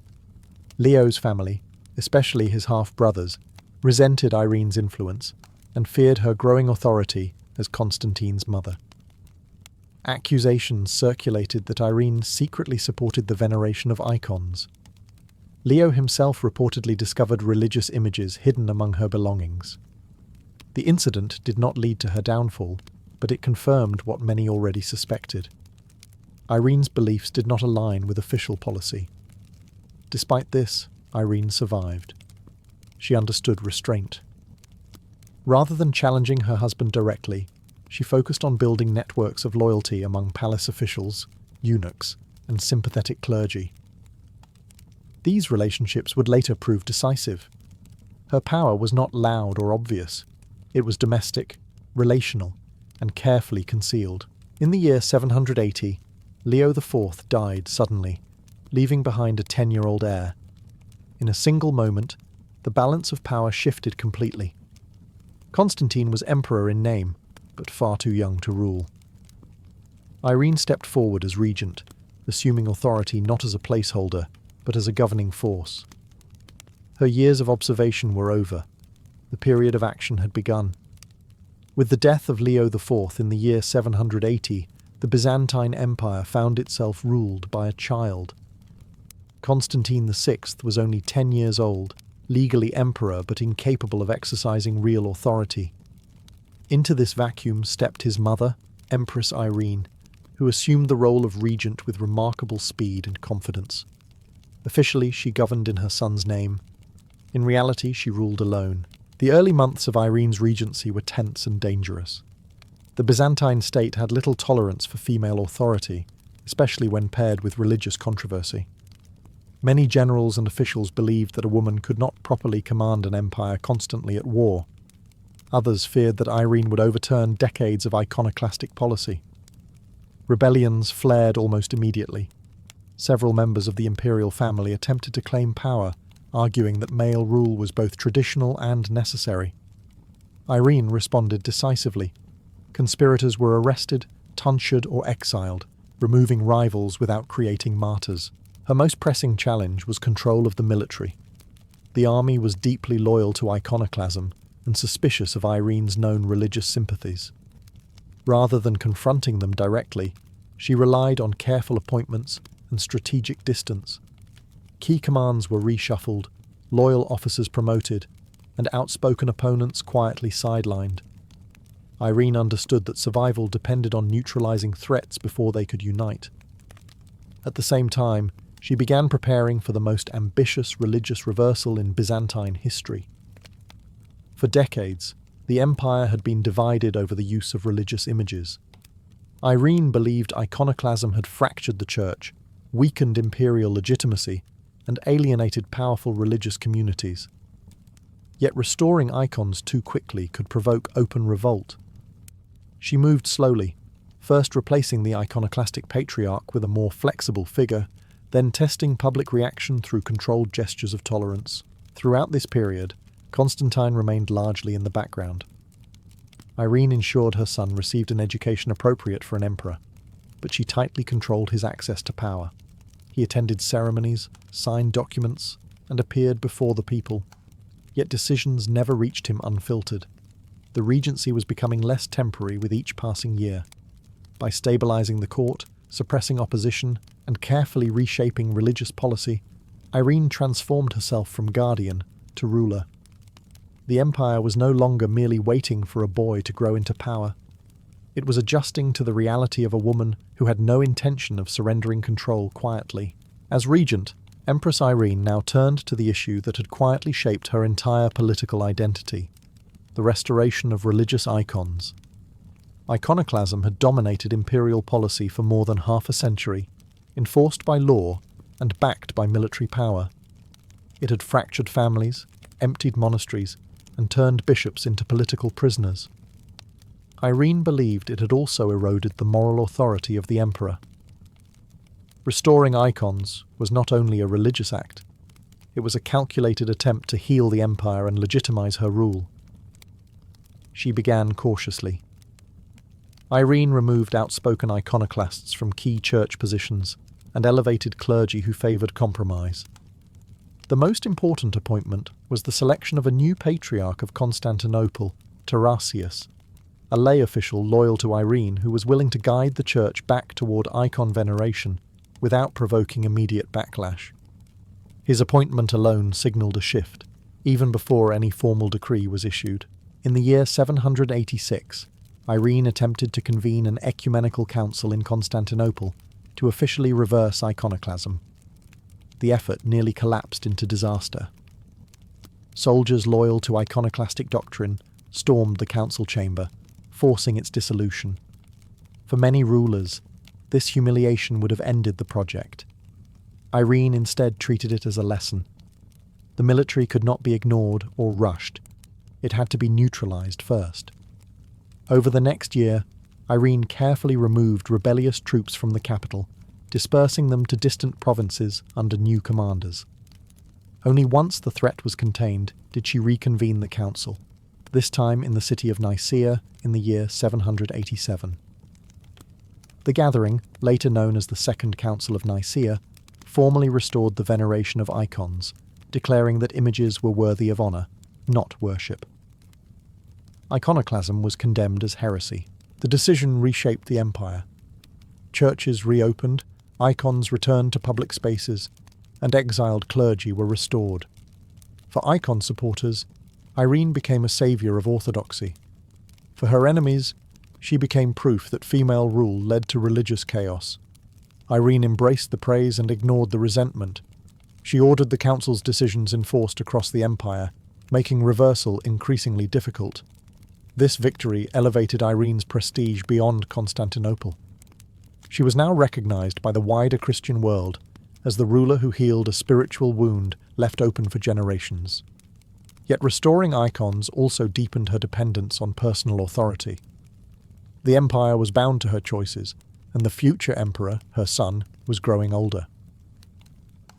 Leo's family, especially his half-brothers, resented Irene's influence and feared her growing authority as Constantine's mother. Accusations circulated that Irene secretly supported the veneration of icons. Leo himself reportedly discovered religious images hidden among her belongings. The incident did not lead to her downfall, but it confirmed what many already suspected. Irene's beliefs did not align with official policy. Despite this, Irene survived. She understood restraint. Rather than challenging her husband directly, she focused on building networks of loyalty among palace officials, eunuchs, and sympathetic clergy. These relationships would later prove decisive. Her power was not loud or obvious. It was domestic, relational, and carefully concealed. In the year 780, Leo IV died suddenly, leaving behind a 10-year-old heir. In a single moment, the balance of power shifted completely. Constantine was emperor in name, but far too young to rule. Irene stepped forward as regent, assuming authority not as a placeholder, but as a governing force. Her years of observation were over. The period of action had begun. With the death of Leo IV in the year 780, the Byzantine Empire found itself ruled by a child. Constantine VI was only 10 years old, legally emperor but incapable of exercising real authority. Into this vacuum stepped his mother, Empress Irene, who assumed the role of regent with remarkable speed and confidence. Officially, she governed in her son's name. In reality, she ruled alone. The early months of Irene's regency were tense and dangerous. The Byzantine state had little tolerance for female authority, especially when paired with religious controversy. Many generals and officials believed that a woman could not properly command an empire constantly at war. Others feared that Irene would overturn decades of iconoclastic policy. Rebellions flared almost immediately. Several members of the imperial family attempted to claim power, arguing that male rule was both traditional and necessary. Irene responded decisively. Conspirators were arrested, tonsured, or exiled, removing rivals without creating martyrs. Her most pressing challenge was control of the military. The army was deeply loyal to iconoclasm and suspicious of Irene's known religious sympathies. Rather than confronting them directly, she relied on careful appointments and strategic distance. Key commands were reshuffled, loyal officers promoted, and outspoken opponents quietly sidelined. Irene understood that survival depended on neutralizing threats before they could unite. At the same time, she began preparing for the most ambitious religious reversal in Byzantine history. For decades, the empire had been divided over the use of religious images. Irene believed iconoclasm had fractured the church, weakened imperial legitimacy, and alienated powerful religious communities. Yet restoring icons too quickly could provoke open revolt. She moved slowly, first replacing the iconoclastic patriarch with a more flexible figure, then testing public reaction through controlled gestures of tolerance. Throughout this period, Constantine remained largely in the background. Irene ensured her son received an education appropriate for an emperor, but she tightly controlled his access to power. He attended ceremonies, signed documents, and appeared before the people. Yet decisions never reached him unfiltered. The regency was becoming less temporary with each passing year. By stabilizing the court, suppressing opposition, and carefully reshaping religious policy, Irene transformed herself from guardian to ruler. The empire was no longer merely waiting for a boy to grow into power. It was adjusting to the reality of a woman who had no intention of surrendering control quietly. As regent, Empress Irene now turned to the issue that had quietly shaped her entire political identity: the restoration of religious icons. Iconoclasm had dominated imperial policy for more than half a century, enforced by law and backed by military power. It had fractured families, emptied monasteries, and turned bishops into political prisoners. Irene believed it had also eroded the moral authority of the emperor. Restoring icons was not only a religious act, it was a calculated attempt to heal the empire and legitimize her rule. She began cautiously. Irene removed outspoken iconoclasts from key church positions and elevated clergy who favored compromise. The most important appointment was the selection of a new patriarch of Constantinople, Tarasius, a lay official loyal to Irene who was willing to guide the church back toward icon veneration without provoking immediate backlash. His appointment alone signaled a shift, even before any formal decree was issued. In the year 786, Irene attempted to convene an ecumenical council in Constantinople to officially reverse iconoclasm. The effort nearly collapsed into disaster. Soldiers loyal to iconoclastic doctrine stormed the council chamber, forcing its dissolution. For many rulers, this humiliation would have ended the project. Irene instead treated it as a lesson. The military could not be ignored or rushed. It had to be neutralized first. Over the next year, Irene carefully removed rebellious troops from the capital, dispersing them to distant provinces under new commanders. Only once the threat was contained did she reconvene the council, this time in the city of Nicaea in the year 787. The gathering, later known as the Second Council of Nicaea, formally restored the veneration of icons, declaring that images were worthy of honor, not worship. Iconoclasm was condemned as heresy. The decision reshaped the empire. Churches reopened, icons returned to public spaces, and exiled clergy were restored. For icon supporters, Irene became a savior of orthodoxy. For her enemies, she became proof that female rule led to religious chaos. Irene embraced the praise and ignored the resentment. She ordered the council's decisions enforced across the empire, making reversal increasingly difficult. This victory elevated Irene's prestige beyond Constantinople. She was now recognized by the wider Christian world as the ruler who healed a spiritual wound left open for generations. Yet restoring icons also deepened her dependence on personal authority. The empire was bound to her choices, and the future emperor, her son, was growing older.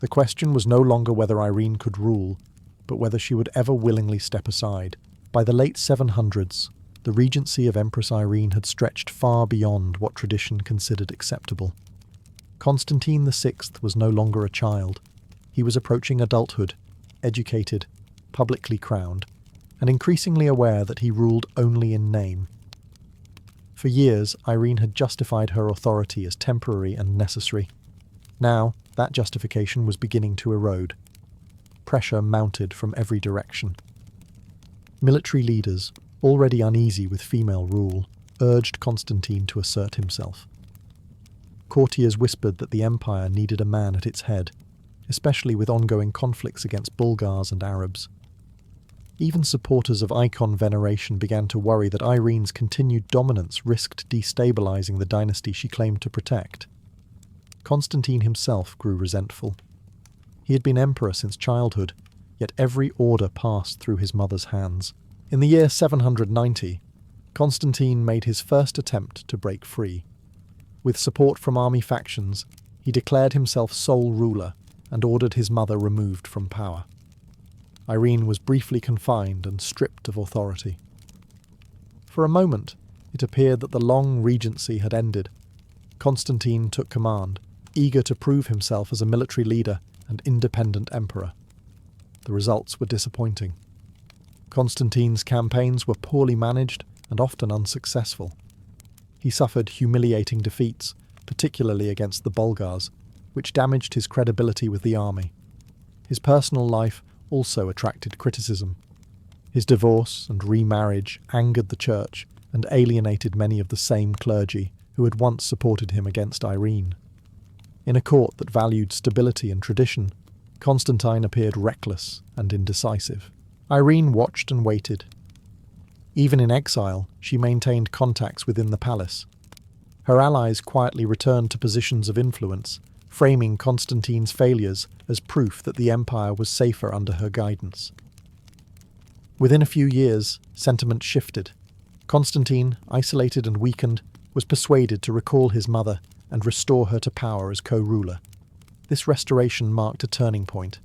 The question was no longer whether Irene could rule, but whether she would ever willingly step aside. By the late 700s, the regency of Empress Irene had stretched far beyond what tradition considered acceptable. Constantine VI was no longer a child. He was approaching adulthood, educated, publicly crowned, and increasingly aware that he ruled only in name. For years, Irene had justified her authority as temporary and necessary. Now, that justification was beginning to erode. Pressure mounted from every direction. Military leaders, already uneasy with female rule, urged Constantine to assert himself. Courtiers whispered that the empire needed a man at its head, especially with ongoing conflicts against Bulgars and Arabs. Even supporters of icon veneration began to worry that Irene's continued dominance risked destabilizing the dynasty she claimed to protect. Constantine himself grew resentful. He had been emperor since childhood, yet every order passed through his mother's hands. In the year 790, Constantine made his first attempt to break free. With support from army factions, he declared himself sole ruler and ordered his mother removed from power. Irene was briefly confined and stripped of authority. For a moment, it appeared that the long regency had ended. Constantine took command, eager to prove himself as a military leader and independent emperor. The results were disappointing. Constantine's campaigns were poorly managed and often unsuccessful. He suffered humiliating defeats, particularly against the Bulgars, which damaged his credibility with the army. His personal life also attracted criticism. His divorce and remarriage angered the church and alienated many of the same clergy who had once supported him against Irene. In a court that valued stability and tradition, Constantine appeared reckless and indecisive. Irene watched and waited. Even in exile, she maintained contacts within the palace. Her allies quietly returned to positions of influence, framing Constantine's failures as proof that the empire was safer under her guidance. Within a few years, sentiment shifted. Constantine, isolated and weakened, was persuaded to recall his mother and restore her to power as co-ruler. This restoration marked a turning point.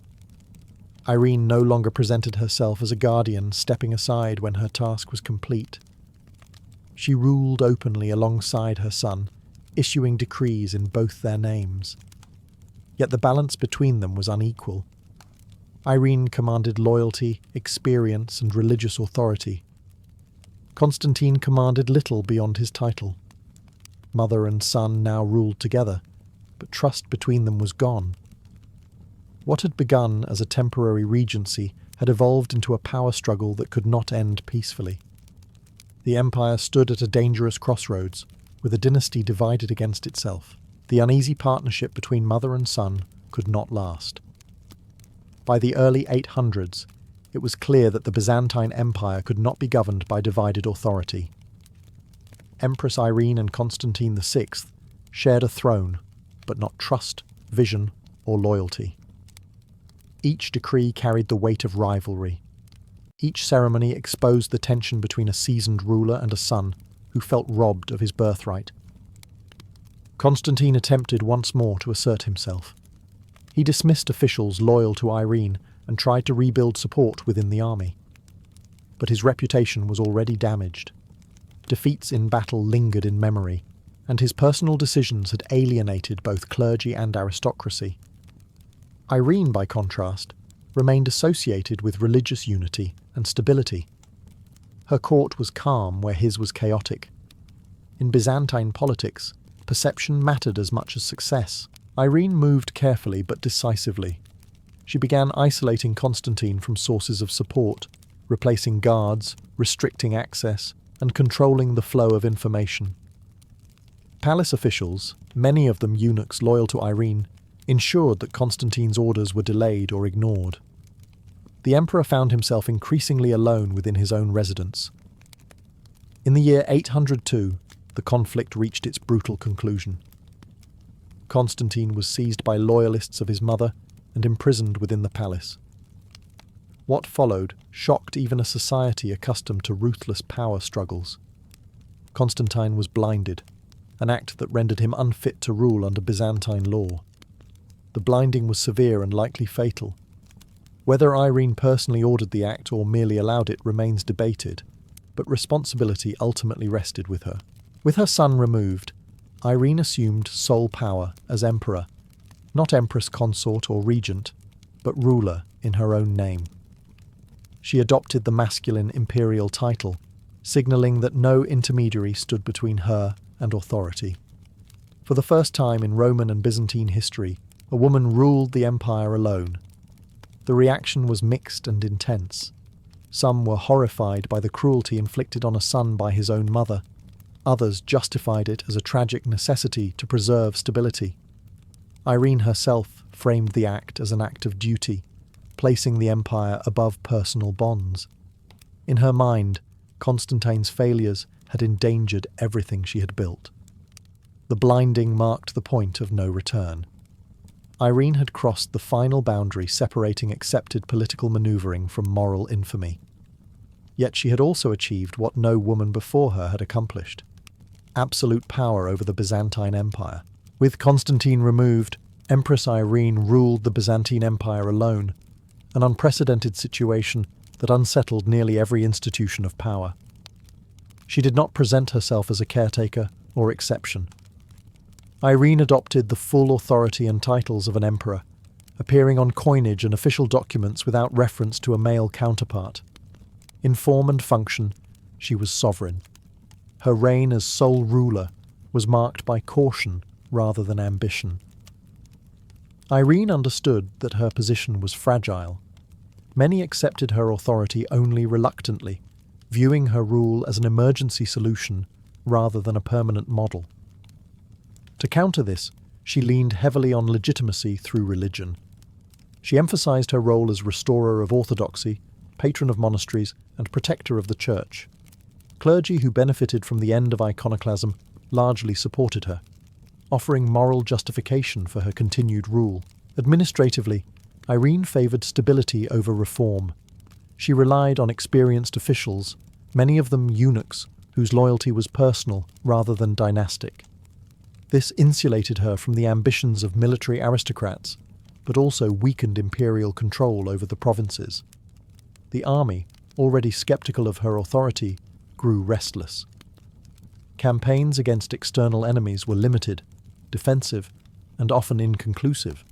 Irene no longer presented herself as a guardian, stepping aside when her task was complete. She ruled openly alongside her son, issuing decrees in both their names. Yet the balance between them was unequal. Irene commanded loyalty, experience, and religious authority. Constantine commanded little beyond his title. Mother and son now ruled together, but trust between them was gone. What had begun as a temporary regency had evolved into a power struggle that could not end peacefully. The empire stood at a dangerous crossroads, with a dynasty divided against itself. The uneasy partnership between mother and son could not last. By the early 800s, it was clear that the Byzantine Empire could not be governed by divided authority. Empress Irene and Constantine VI shared a throne, but not trust, vision, or loyalty. Each decree carried the weight of rivalry. Each ceremony exposed the tension between a seasoned ruler and a son who felt robbed of his birthright. Constantine attempted once more to assert himself. He dismissed officials loyal to Irene and tried to rebuild support within the army. But his reputation was already damaged. Defeats in battle lingered in memory, and his personal decisions had alienated both clergy and aristocracy. Irene, by contrast, remained associated with religious unity and stability. Her court was calm where his was chaotic. In Byzantine politics, perception mattered as much as success. Irene moved carefully but decisively. She began isolating Constantine from sources of support, replacing guards, restricting access, and controlling the flow of information. Palace officials, many of them eunuchs loyal to Irene, ensured that Constantine's orders were delayed or ignored. The emperor found himself increasingly alone within his own residence. In the year 802, the conflict reached its brutal conclusion. Constantine was seized by loyalists of his mother and imprisoned within the palace. What followed shocked even a society accustomed to ruthless power struggles. Constantine was blinded, an act that rendered him unfit to rule under Byzantine law. The blinding was severe and likely fatal. Whether Irene personally ordered the act or merely allowed it remains debated, but responsibility ultimately rested with her. With her son removed, Irene assumed sole power as emperor, not empress consort or regent, but ruler in her own name. She adopted the masculine imperial title, signalling that no intermediary stood between her and authority. For the first time in Roman and Byzantine history, a woman ruled the empire alone. The reaction was mixed and intense. Some were horrified by the cruelty inflicted on a son by his own mother. Others justified it as a tragic necessity to preserve stability. Irene herself framed the act as an act of duty, placing the empire above personal bonds. In her mind, Constantine's failures had endangered everything she had built. The blinding marked the point of no return. Irene had crossed the final boundary separating accepted political manoeuvring from moral infamy. Yet she had also achieved what no woman before her had accomplished: absolute power over the Byzantine Empire. With Constantine removed, Empress Irene ruled the Byzantine Empire alone, an unprecedented situation that unsettled nearly every institution of power. She did not present herself as a caretaker or exception. Irene adopted the full authority and titles of an emperor, appearing on coinage and official documents without reference to a male counterpart. In form and function, she was sovereign. Her reign as sole ruler was marked by caution rather than ambition. Irene understood that her position was fragile. Many accepted her authority only reluctantly, viewing her rule as an emergency solution rather than a permanent model. To counter this, she leaned heavily on legitimacy through religion. She emphasized her role as restorer of orthodoxy, patron of monasteries, and protector of the church. Clergy who benefited from the end of iconoclasm largely supported her, offering moral justification for her continued rule. Administratively, Irene favoured stability over reform. She relied on experienced officials, many of them eunuchs, whose loyalty was personal rather than dynastic. This insulated her from the ambitions of military aristocrats, but also weakened imperial control over the provinces. The army, already sceptical of her authority, grew restless. Campaigns against external enemies were limited, defensive, and often inconclusive.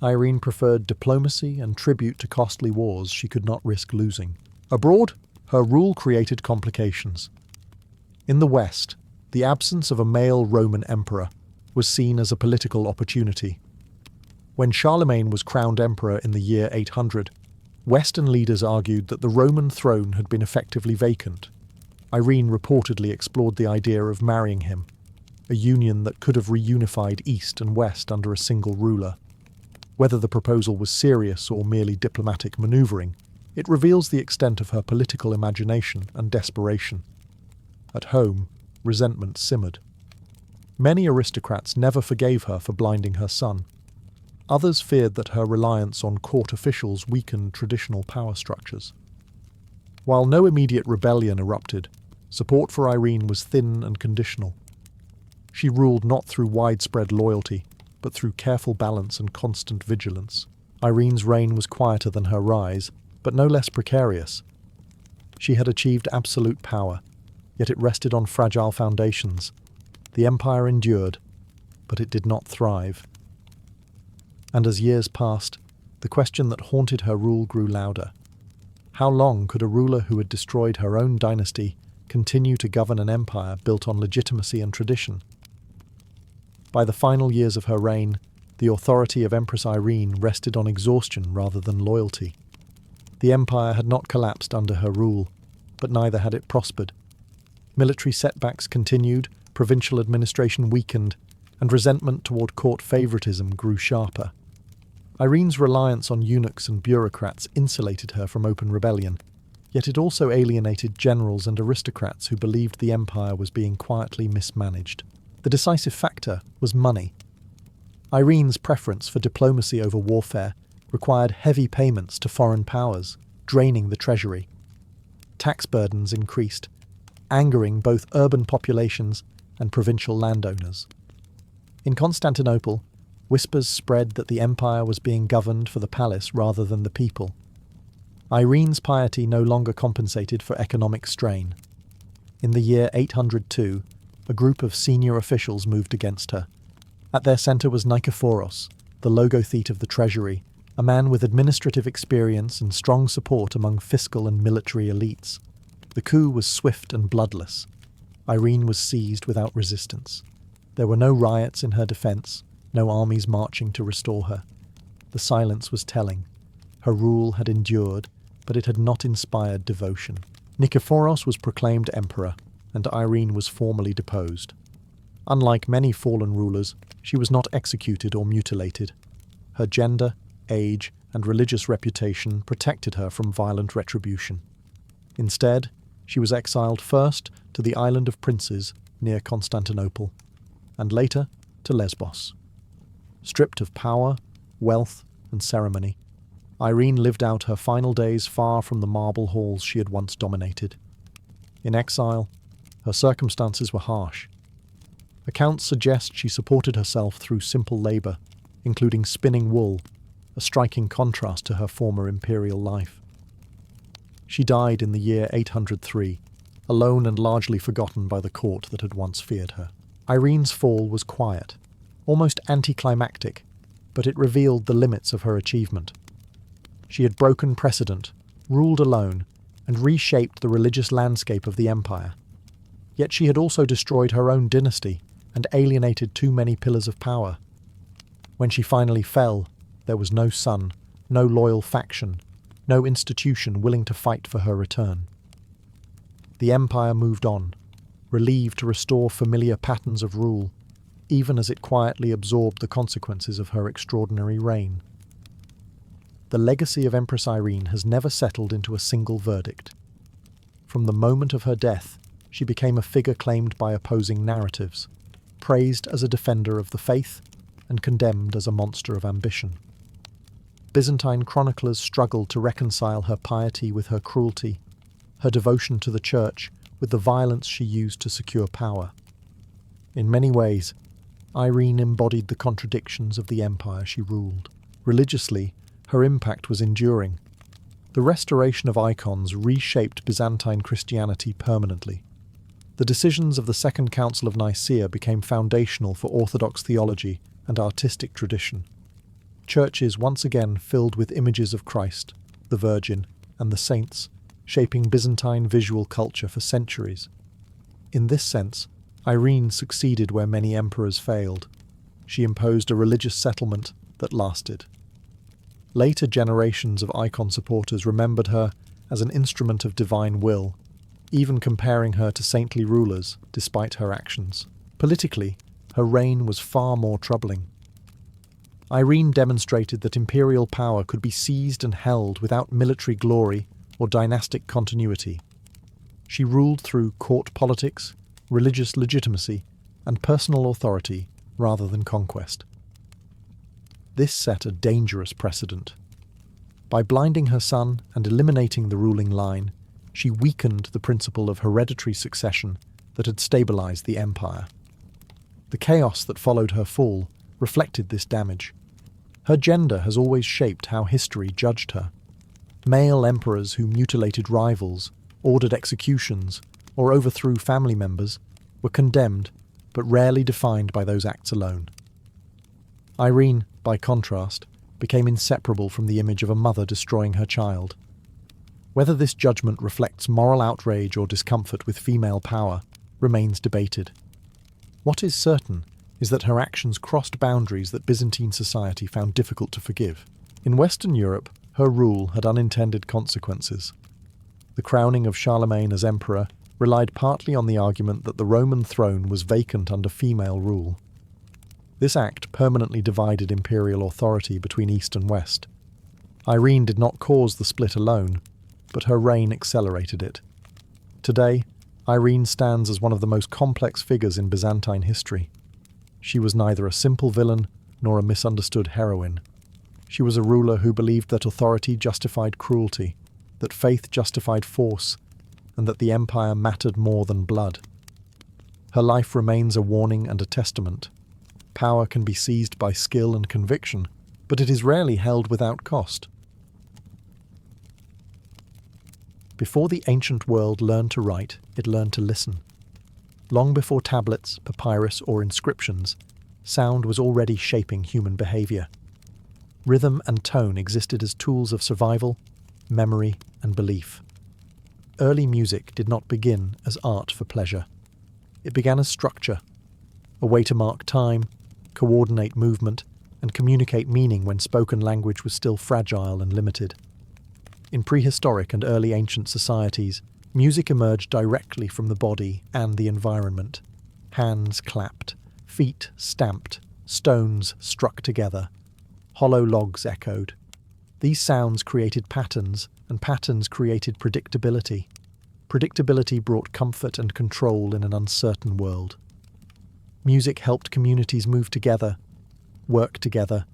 Irene preferred diplomacy and tribute to costly wars she could not risk losing. Abroad, her rule created complications. In the West, the absence of a male Roman emperor was seen as a political opportunity. When Charlemagne was crowned emperor in the year 800, Western leaders argued that the Roman throne had been effectively vacant. Irene reportedly explored the idea of marrying him, a union that could have reunified East and West under a single ruler. Whether the proposal was serious or merely diplomatic manoeuvring, it reveals the extent of her political imagination and desperation. At home, resentment simmered. Many aristocrats never forgave her for blinding her son. Others feared that her reliance on court officials weakened traditional power structures. While no immediate rebellion erupted, support for Irene was thin and conditional. She ruled not through widespread loyalty, but through careful balance and constant vigilance. Irene's reign was quieter than her rise, but no less precarious. She had achieved absolute power, yet it rested on fragile foundations. The empire endured, but it did not thrive. And as years passed, the question that haunted her rule grew louder. How long could a ruler who had destroyed her own dynasty continue to govern an empire built on legitimacy and tradition? By the final years of her reign, the authority of Empress Irene rested on exhaustion rather than loyalty. The empire had not collapsed under her rule, but neither had it prospered. Military setbacks continued, provincial administration weakened, and resentment toward court favoritism grew sharper. Irene's reliance on eunuchs and bureaucrats insulated her from open rebellion, yet it also alienated generals and aristocrats who believed the empire was being quietly mismanaged. The decisive factor was money. Irene's preference for diplomacy over warfare required heavy payments to foreign powers, draining the treasury. Tax burdens increased, angering both urban populations and provincial landowners. In Constantinople, whispers spread that the empire was being governed for the palace rather than the people. Irene's piety no longer compensated for economic strain. In the year 802, a group of senior officials moved against her. At their centre was Nikephoros, the logothete of the treasury, a man with administrative experience and strong support among fiscal and military elites. The coup was swift and bloodless. Irene was seized without resistance. There were no riots in her defense, no armies marching to restore her. The silence was telling. Her rule had endured, but it had not inspired devotion. Nikephoros was proclaimed emperor, and Irene was formally deposed. Unlike many fallen rulers, she was not executed or mutilated. Her gender, age, and religious reputation protected her from violent retribution. Instead, she was exiled first to the island of Princes near Constantinople, and later to Lesbos. Stripped of power, wealth, and ceremony, Irene lived out her final days far from the marble halls she had once dominated. In exile, her circumstances were harsh. Accounts suggest she supported herself through simple labour, including spinning wool, a striking contrast to her former imperial life. She died in the year 803, alone and largely forgotten by the court that had once feared her. Irene's fall was quiet, almost anticlimactic, but it revealed the limits of her achievement. She had broken precedent, ruled alone, and reshaped the religious landscape of the empire. Yet she had also destroyed her own dynasty and alienated too many pillars of power. When she finally fell, there was no son, no loyal faction, no institution willing to fight for her return. The empire moved on, relieved to restore familiar patterns of rule, even as it quietly absorbed the consequences of her extraordinary reign. The legacy of Empress Irene has never settled into a single verdict. From the moment of her death, she became a figure claimed by opposing narratives, praised as a defender of the faith and condemned as a monster of ambition. Byzantine chroniclers struggled to reconcile her piety with her cruelty, her devotion to the church with the violence she used to secure power. In many ways, Irene embodied the contradictions of the empire she ruled. Religiously, her impact was enduring. The restoration of icons reshaped Byzantine Christianity permanently. The decisions of the Second Council of Nicaea became foundational for Orthodox theology and artistic tradition. Churches once again filled with images of Christ, the Virgin, and the saints, shaping Byzantine visual culture for centuries. In this sense, Irene succeeded where many emperors failed. She imposed a religious settlement that lasted. Later generations of icon supporters remembered her as an instrument of divine will, even comparing her to saintly rulers despite her actions. Politically, her reign was far more troubling. Irene demonstrated that imperial power could be seized and held without military glory or dynastic continuity. She ruled through court politics, religious legitimacy, and personal authority rather than conquest. This set a dangerous precedent. By blinding her son and eliminating the ruling line, she weakened the principle of hereditary succession that had stabilized the empire. The chaos that followed her fall reflected this damage. Her gender has always shaped how history judged her. Male emperors who mutilated rivals, ordered executions, or overthrew family members were condemned, but rarely defined by those acts alone. Irene, by contrast, became inseparable from the image of a mother destroying her child. Whether this judgment reflects moral outrage or discomfort with female power remains debated. What is certain is that her actions crossed boundaries that Byzantine society found difficult to forgive. In Western Europe, her rule had unintended consequences. The crowning of Charlemagne as emperor relied partly on the argument that the Roman throne was vacant under female rule. This act permanently divided imperial authority between East and West. Irene did not cause the split alone, but her reign accelerated it. Today, Irene stands as one of the most complex figures in Byzantine history. She was neither a simple villain nor a misunderstood heroine. She was a ruler who believed that authority justified cruelty, that faith justified force, and that the empire mattered more than blood. Her life remains a warning and a testament. Power can be seized by skill and conviction, but it is rarely held without cost. Before the ancient world learned to write, it learned to listen. Long before tablets, papyrus, or inscriptions, sound was already shaping human behavior. Rhythm and tone existed as tools of survival, memory, and belief. Early music did not begin as art for pleasure. It began as structure, a way to mark time, coordinate movement, and communicate meaning when spoken language was still fragile and limited. In prehistoric and early ancient societies, music emerged directly from the body and the environment. Hands clapped, feet stamped, stones struck together. Hollow logs echoed. These sounds created patterns, and patterns created predictability. Predictability brought comfort and control in an uncertain world. Music helped communities move together, work together,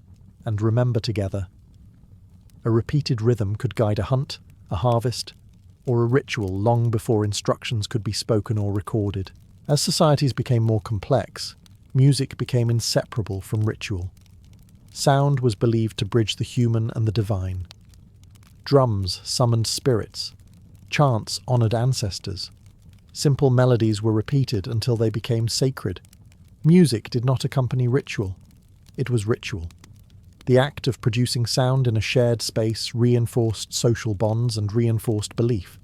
and remember together. A repeated rhythm could guide a hunt, a harvest, or a ritual long before instructions could be spoken or recorded. As societies became more complex, music became inseparable from ritual. Sound was believed to bridge the human and the divine. Drums summoned spirits. Chants honoured ancestors. Simple melodies were repeated until they became sacred. Music did not accompany ritual. It was ritual. The act of producing sound in a shared space reinforced social bonds and reinforced belief.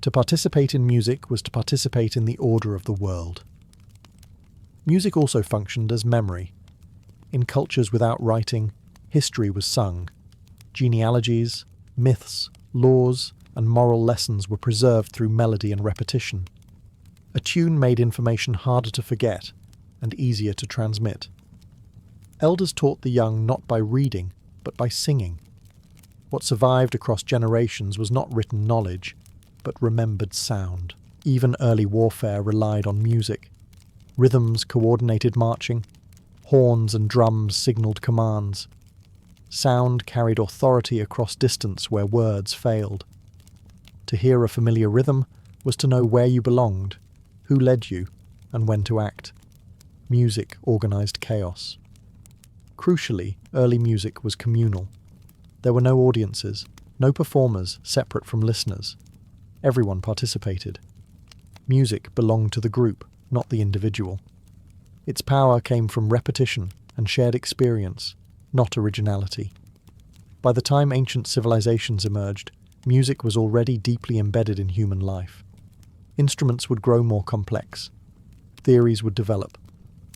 To participate in music was to participate in the order of the world. Music also functioned as memory. In cultures without writing, history was sung. Genealogies, myths, laws, and moral lessons were preserved through melody and repetition. A tune made information harder to forget and easier to transmit. Elders taught the young not by reading, but by singing. What survived across generations was not written knowledge, but remembered sound. Even early warfare relied on music. Rhythms coordinated marching. Horns and drums signaled commands. Sound carried authority across distance where words failed. To hear a familiar rhythm was to know where you belonged, who led you, and when to act. Music organized chaos. Crucially, early music was communal. There were no audiences, no performers separate from listeners. Everyone participated. Music belonged to the group, not the individual. Its power came from repetition and shared experience, not originality. By the time ancient civilizations emerged, music was already deeply embedded in human life. Instruments would grow more complex. Theories would develop.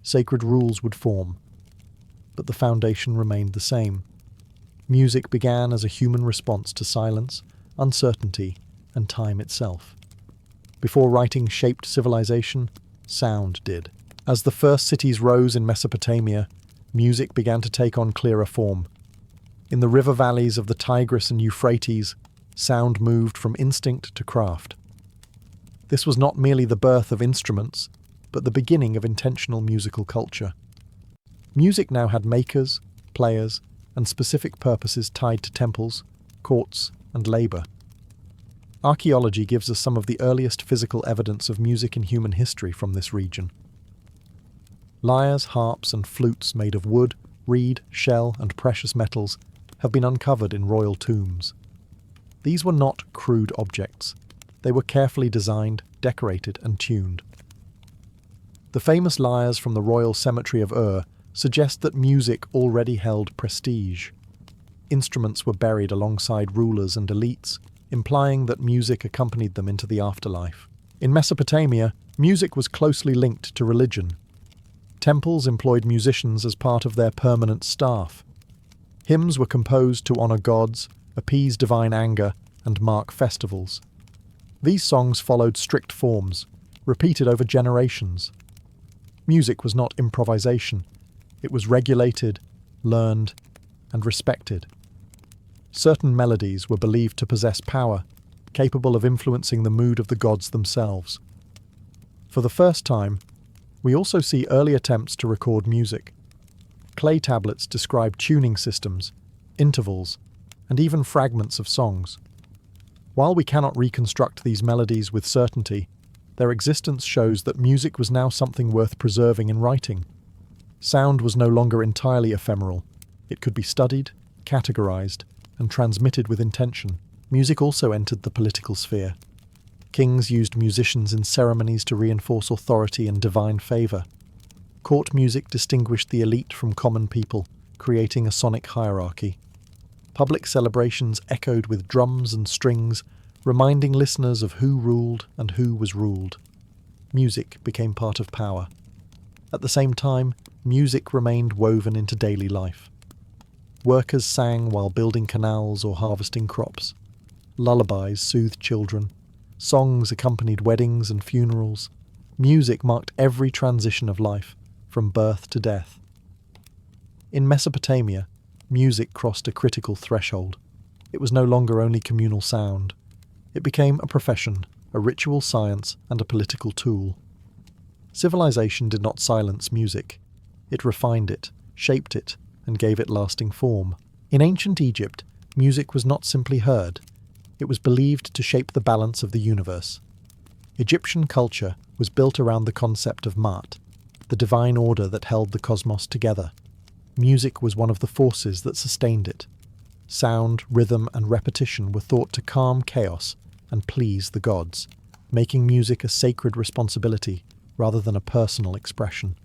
Sacred rules would form. But the foundation remained the same. Music began as a human response to silence, uncertainty, and time itself. Before writing shaped civilization, sound did. As the first cities rose in Mesopotamia, music began to take on clearer form. In the river valleys of the Tigris and Euphrates, sound moved from instinct to craft. This was not merely the birth of instruments, but the beginning of intentional musical culture. Music now had makers, players, and specific purposes tied to temples, courts, and labour. Archaeology gives us some of the earliest physical evidence of music in human history from this region. Lyres, harps, and flutes made of wood, reed, shell, and precious metals have been uncovered in royal tombs. These were not crude objects. They were carefully designed, decorated, and tuned. The famous lyres from the royal cemetery of Ur suggest that music already held prestige. Instruments were buried alongside rulers and elites, implying that music accompanied them into the afterlife. In Mesopotamia, music was closely linked to religion. Temples employed musicians as part of their permanent staff. Hymns were composed to honor gods, appease divine anger, and mark festivals. These songs followed strict forms, repeated over generations. Music was not improvisation. It was regulated, learned, and respected. Certain melodies were believed to possess power, capable of influencing the mood of the gods themselves. For the first time, we also see early attempts to record music. Clay tablets describe tuning systems, intervals, and even fragments of songs. While we cannot reconstruct these melodies with certainty, their existence shows that music was now something worth preserving in writing. Sound was no longer entirely ephemeral. It could be studied, categorized, and transmitted with intention. Music also entered the political sphere. Kings used musicians in ceremonies to reinforce authority and divine favor. Court music distinguished the elite from common people, creating a sonic hierarchy. Public celebrations echoed with drums and strings, reminding listeners of who ruled and who was ruled. Music became part of power. At the same time, music remained woven into daily life. Workers sang while building canals or harvesting crops. Lullabies soothed children. Songs accompanied weddings and funerals. Music marked every transition of life, from birth to death. In Mesopotamia, music crossed a critical threshold. It was no longer only communal sound. It became a profession, a ritual science, and a political tool. Civilization did not silence music. It refined it, shaped it, and gave it lasting form. In ancient Egypt, music was not simply heard. It was believed to shape the balance of the universe. Egyptian culture was built around the concept of Ma'at, the divine order that held the cosmos together. Music was one of the forces that sustained it. Sound, rhythm, and repetition were thought to calm chaos and please the gods, making music a sacred responsibility rather than a personal expression.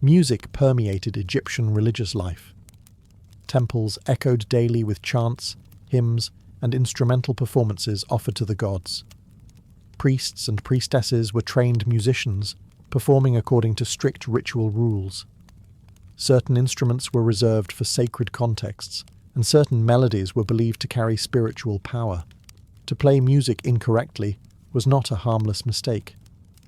Music permeated Egyptian religious life. Temples echoed daily with chants, hymns, and instrumental performances offered to the gods. Priests and priestesses were trained musicians, performing according to strict ritual rules. Certain instruments were reserved for sacred contexts, and certain melodies were believed to carry spiritual power. To play music incorrectly was not a harmless mistake.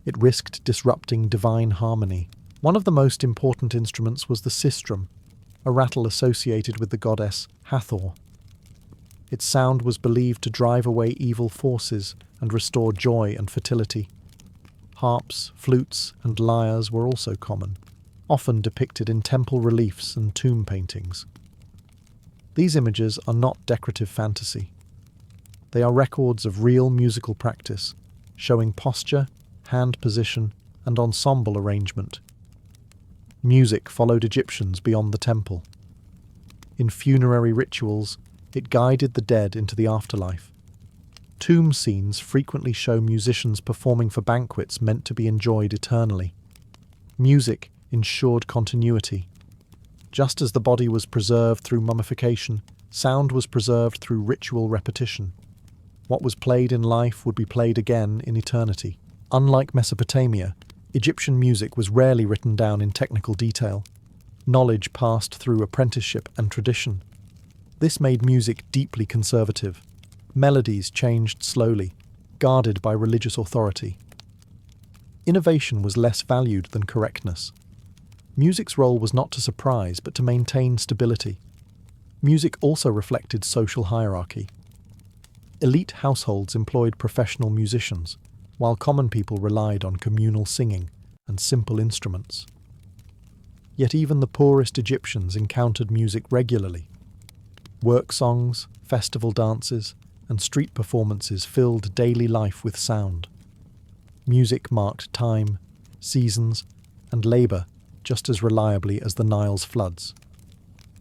It risked disrupting divine harmony. One of the most important instruments was the sistrum, a rattle associated with the goddess Hathor. Its sound was believed to drive away evil forces and restore joy and fertility. Harps, flutes, and lyres were also common, often depicted in temple reliefs and tomb paintings. These images are not decorative fantasy. They are records of real musical practice, showing posture, hand position, and ensemble arrangement. Music followed Egyptians beyond the temple. In funerary rituals, it guided the dead into the afterlife. Tomb scenes frequently show musicians performing for banquets meant to be enjoyed eternally. Music ensured continuity. Just as the body was preserved through mummification, sound was preserved through ritual repetition. What was played in life would be played again in eternity. Unlike Mesopotamia, Egyptian music was rarely written down in technical detail. Knowledge passed through apprenticeship and tradition. This made music deeply conservative. Melodies changed slowly, guarded by religious authority. Innovation was less valued than correctness. Music's role was not to surprise, but to maintain stability. Music also reflected social hierarchy. Elite households employed professional musicians, while common people relied on communal singing and simple instruments. Yet even the poorest Egyptians encountered music regularly. Work songs, festival dances, and street performances filled daily life with sound. Music marked time, seasons, and labour just as reliably as the Nile's floods.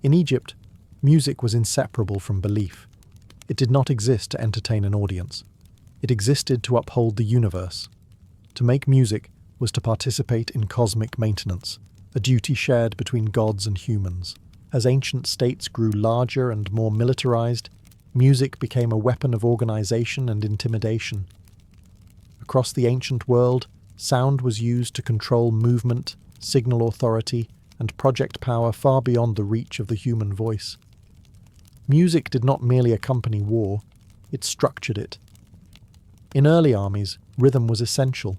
In Egypt, music was inseparable from belief. It did not exist to entertain an audience. It existed to uphold the universe. To make music was to participate in cosmic maintenance, a duty shared between gods and humans. As ancient states grew larger and more militarized, music became a weapon of organization and intimidation. Across the ancient world, sound was used to control movement, signal authority, and project power far beyond the reach of the human voice. Music did not merely accompany war, it structured it. In early armies, rhythm was essential.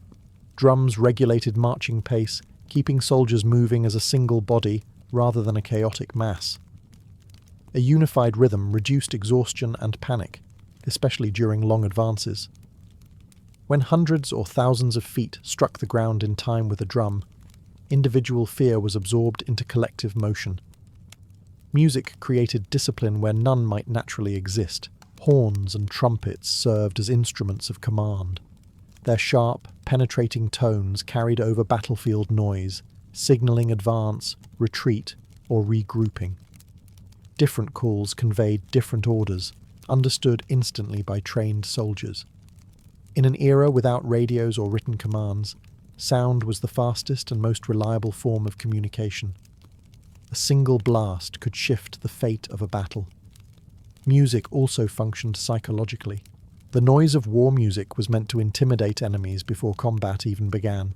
Drums regulated marching pace, keeping soldiers moving as a single body rather than a chaotic mass. A unified rhythm reduced exhaustion and panic, especially during long advances. When hundreds or thousands of feet struck the ground in time with a drum, individual fear was absorbed into collective motion. Music created discipline where none might naturally exist. Horns and trumpets served as instruments of command. Their sharp, penetrating tones carried over battlefield noise, signaling advance, retreat, or regrouping. Different calls conveyed different orders, understood instantly by trained soldiers. In an era without radios or written commands, sound was the fastest and most reliable form of communication. A single blast could shift the fate of a battle. Music also functioned psychologically. The noise of war music was meant to intimidate enemies before combat even began.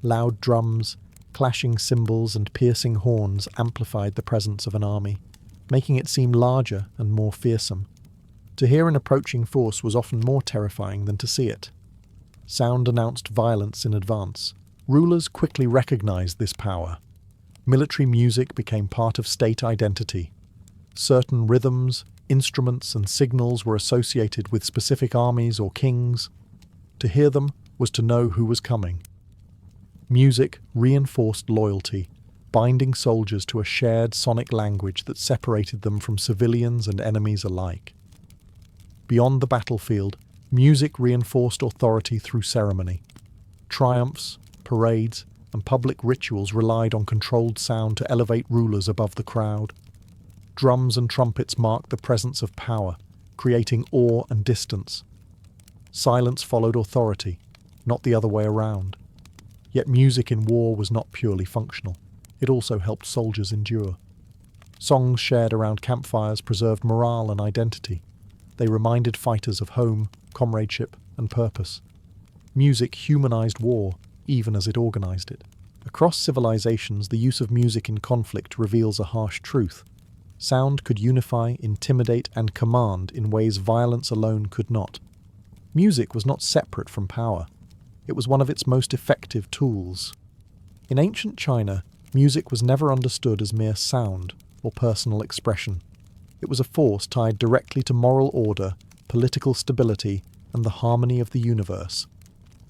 Loud drums, clashing cymbals, and piercing horns amplified the presence of an army, making it seem larger and more fearsome. To hear an approaching force was often more terrifying than to see it. Sound announced violence in advance. Rulers quickly recognized this power. Military music became part of state identity. Certain rhythms, instruments, and signals were associated with specific armies or kings. To hear them was to know who was coming. Music reinforced loyalty, binding soldiers to a shared sonic language that separated them from civilians and enemies alike. Beyond the battlefield, music reinforced authority through ceremony. Triumphs, parades, and public rituals relied on controlled sound to elevate rulers above the crowd. Drums and trumpets marked the presence of power, creating awe and distance. Silence followed authority, not the other way around. Yet music in war was not purely functional. It also helped soldiers endure. Songs shared around campfires preserved morale and identity. They reminded fighters of home, comradeship, and purpose. Music humanized war, even as it organized it. Across civilizations, the use of music in conflict reveals a harsh truth. Sound could unify, intimidate, and command in ways violence alone could not. Music was not separate from power. It was one of its most effective tools. In ancient China, music was never understood as mere sound or personal expression. It was a force tied directly to moral order, political stability, and the harmony of the universe.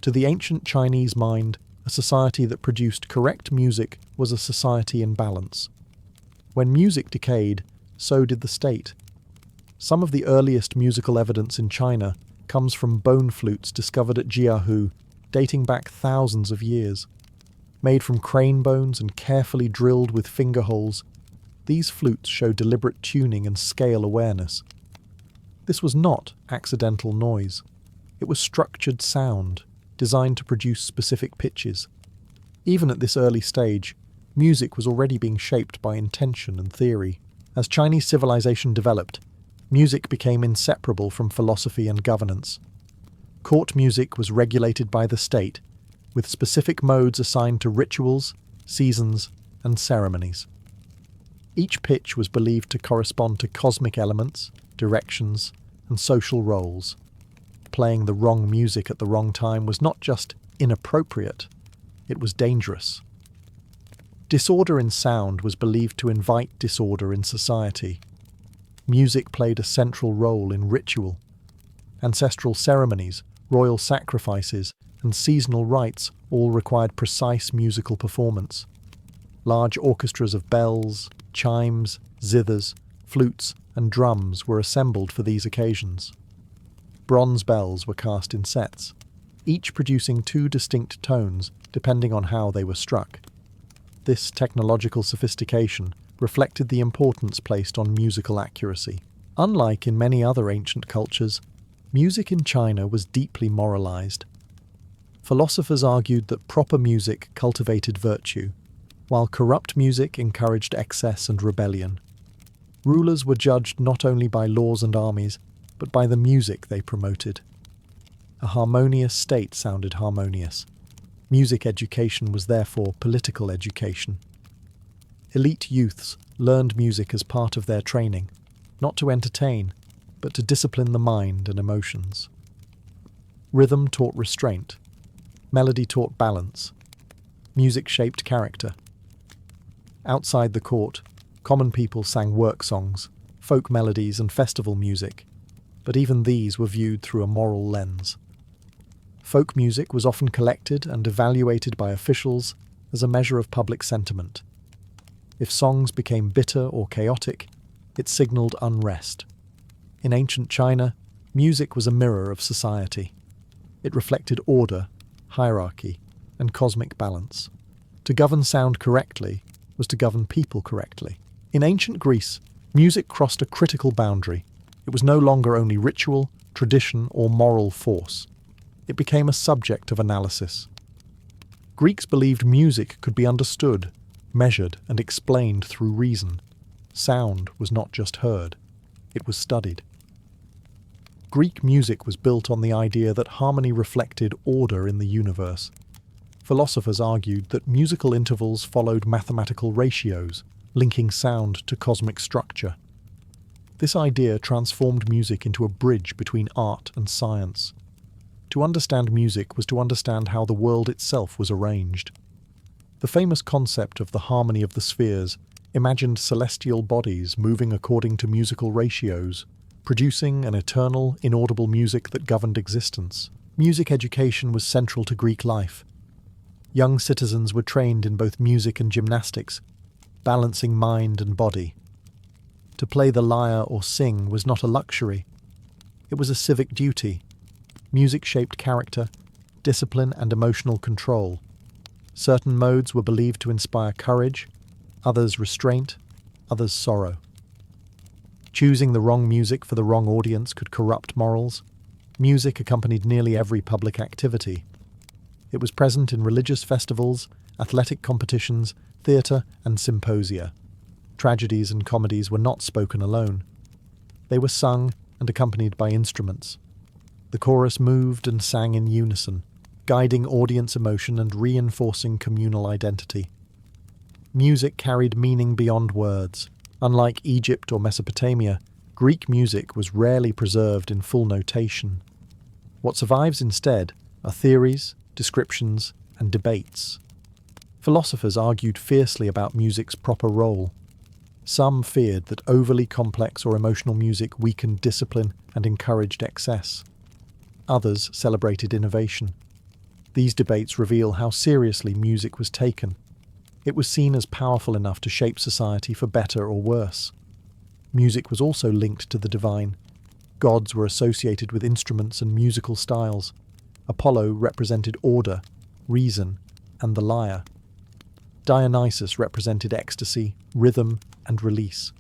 To the ancient Chinese mind, a society that produced correct music was a society in balance. When music decayed, so did the state. Some of the earliest musical evidence in China comes from bone flutes discovered at Jiahu, dating back thousands of years. Made from crane bones and carefully drilled with finger holes, these flutes show deliberate tuning and scale awareness. This was not accidental noise. It was structured sound, designed to produce specific pitches. Even at this early stage, music was already being shaped by intention and theory. As Chinese civilization developed, music became inseparable from philosophy and governance. Court music was regulated by the state, with specific modes assigned to rituals, seasons, and ceremonies. Each pitch was believed to correspond to cosmic elements, directions, and social roles. Playing the wrong music at the wrong time was not just inappropriate, it was dangerous. Disorder in sound was believed to invite disorder in society. Music played a central role in ritual. Ancestral ceremonies, royal sacrifices, and seasonal rites all required precise musical performance. Large orchestras of bells, chimes, zithers, flutes, and drums were assembled for these occasions. Bronze bells were cast in sets, each producing two distinct tones depending on how they were struck. This technological sophistication reflected the importance placed on musical accuracy. Unlike in many other ancient cultures, music in China was deeply moralized. Philosophers argued that proper music cultivated virtue, while corrupt music encouraged excess and rebellion. Rulers were judged not only by laws and armies, but by the music they promoted. A harmonious state sounded harmonious. Music education was therefore political education. Elite youths learned music as part of their training, not to entertain, but to discipline the mind and emotions. Rhythm taught restraint. Melody taught balance. Music shaped character. Outside the court, common people sang work songs, folk melodies, and festival music, but even these were viewed through a moral lens. Folk music was often collected and evaluated by officials as a measure of public sentiment. If songs became bitter or chaotic, it signaled unrest. In ancient China, music was a mirror of society. It reflected order, hierarchy, and cosmic balance. To govern sound correctly was to govern people correctly. In ancient Greece, music crossed a critical boundary. It was no longer only ritual, tradition, or moral force. It became a subject of analysis. Greeks believed music could be understood, measured and explained through reason. Sound was not just heard, it was studied. Greek music was built on the idea that harmony reflected order in the universe. Philosophers argued that musical intervals followed mathematical ratios, linking sound to cosmic structure. This idea transformed music into a bridge between art and science. To understand music was to understand how the world itself was arranged. The famous concept of the harmony of the spheres imagined celestial bodies moving according to musical ratios, producing an eternal, inaudible music that governed existence. Music education was central to Greek life. Young citizens were trained in both music and gymnastics, balancing mind and body. To play the lyre or sing was not a luxury. It was a civic duty. Music shaped character, discipline, and emotional control. Certain modes were believed to inspire courage, others restraint, others sorrow. Choosing the wrong music for the wrong audience could corrupt morals. Music accompanied nearly every public activity. It was present in religious festivals, athletic competitions, theatre, and symposia. Tragedies and comedies were not spoken alone. They were sung and accompanied by instruments. The chorus moved and sang in unison, guiding audience emotion and reinforcing communal identity. Music carried meaning beyond words. Unlike Egypt or Mesopotamia, Greek music was rarely preserved in full notation. What survives instead are theories, descriptions, and debates. Philosophers argued fiercely about music's proper role. Some feared that overly complex or emotional music weakened discipline and encouraged excess. Others celebrated innovation. These debates reveal how seriously music was taken. It was seen as powerful enough to shape society for better or worse. Music was also linked to the divine. Gods were associated with instruments and musical styles. Apollo represented order, reason, and the lyre. Dionysus represented ecstasy, rhythm, and release.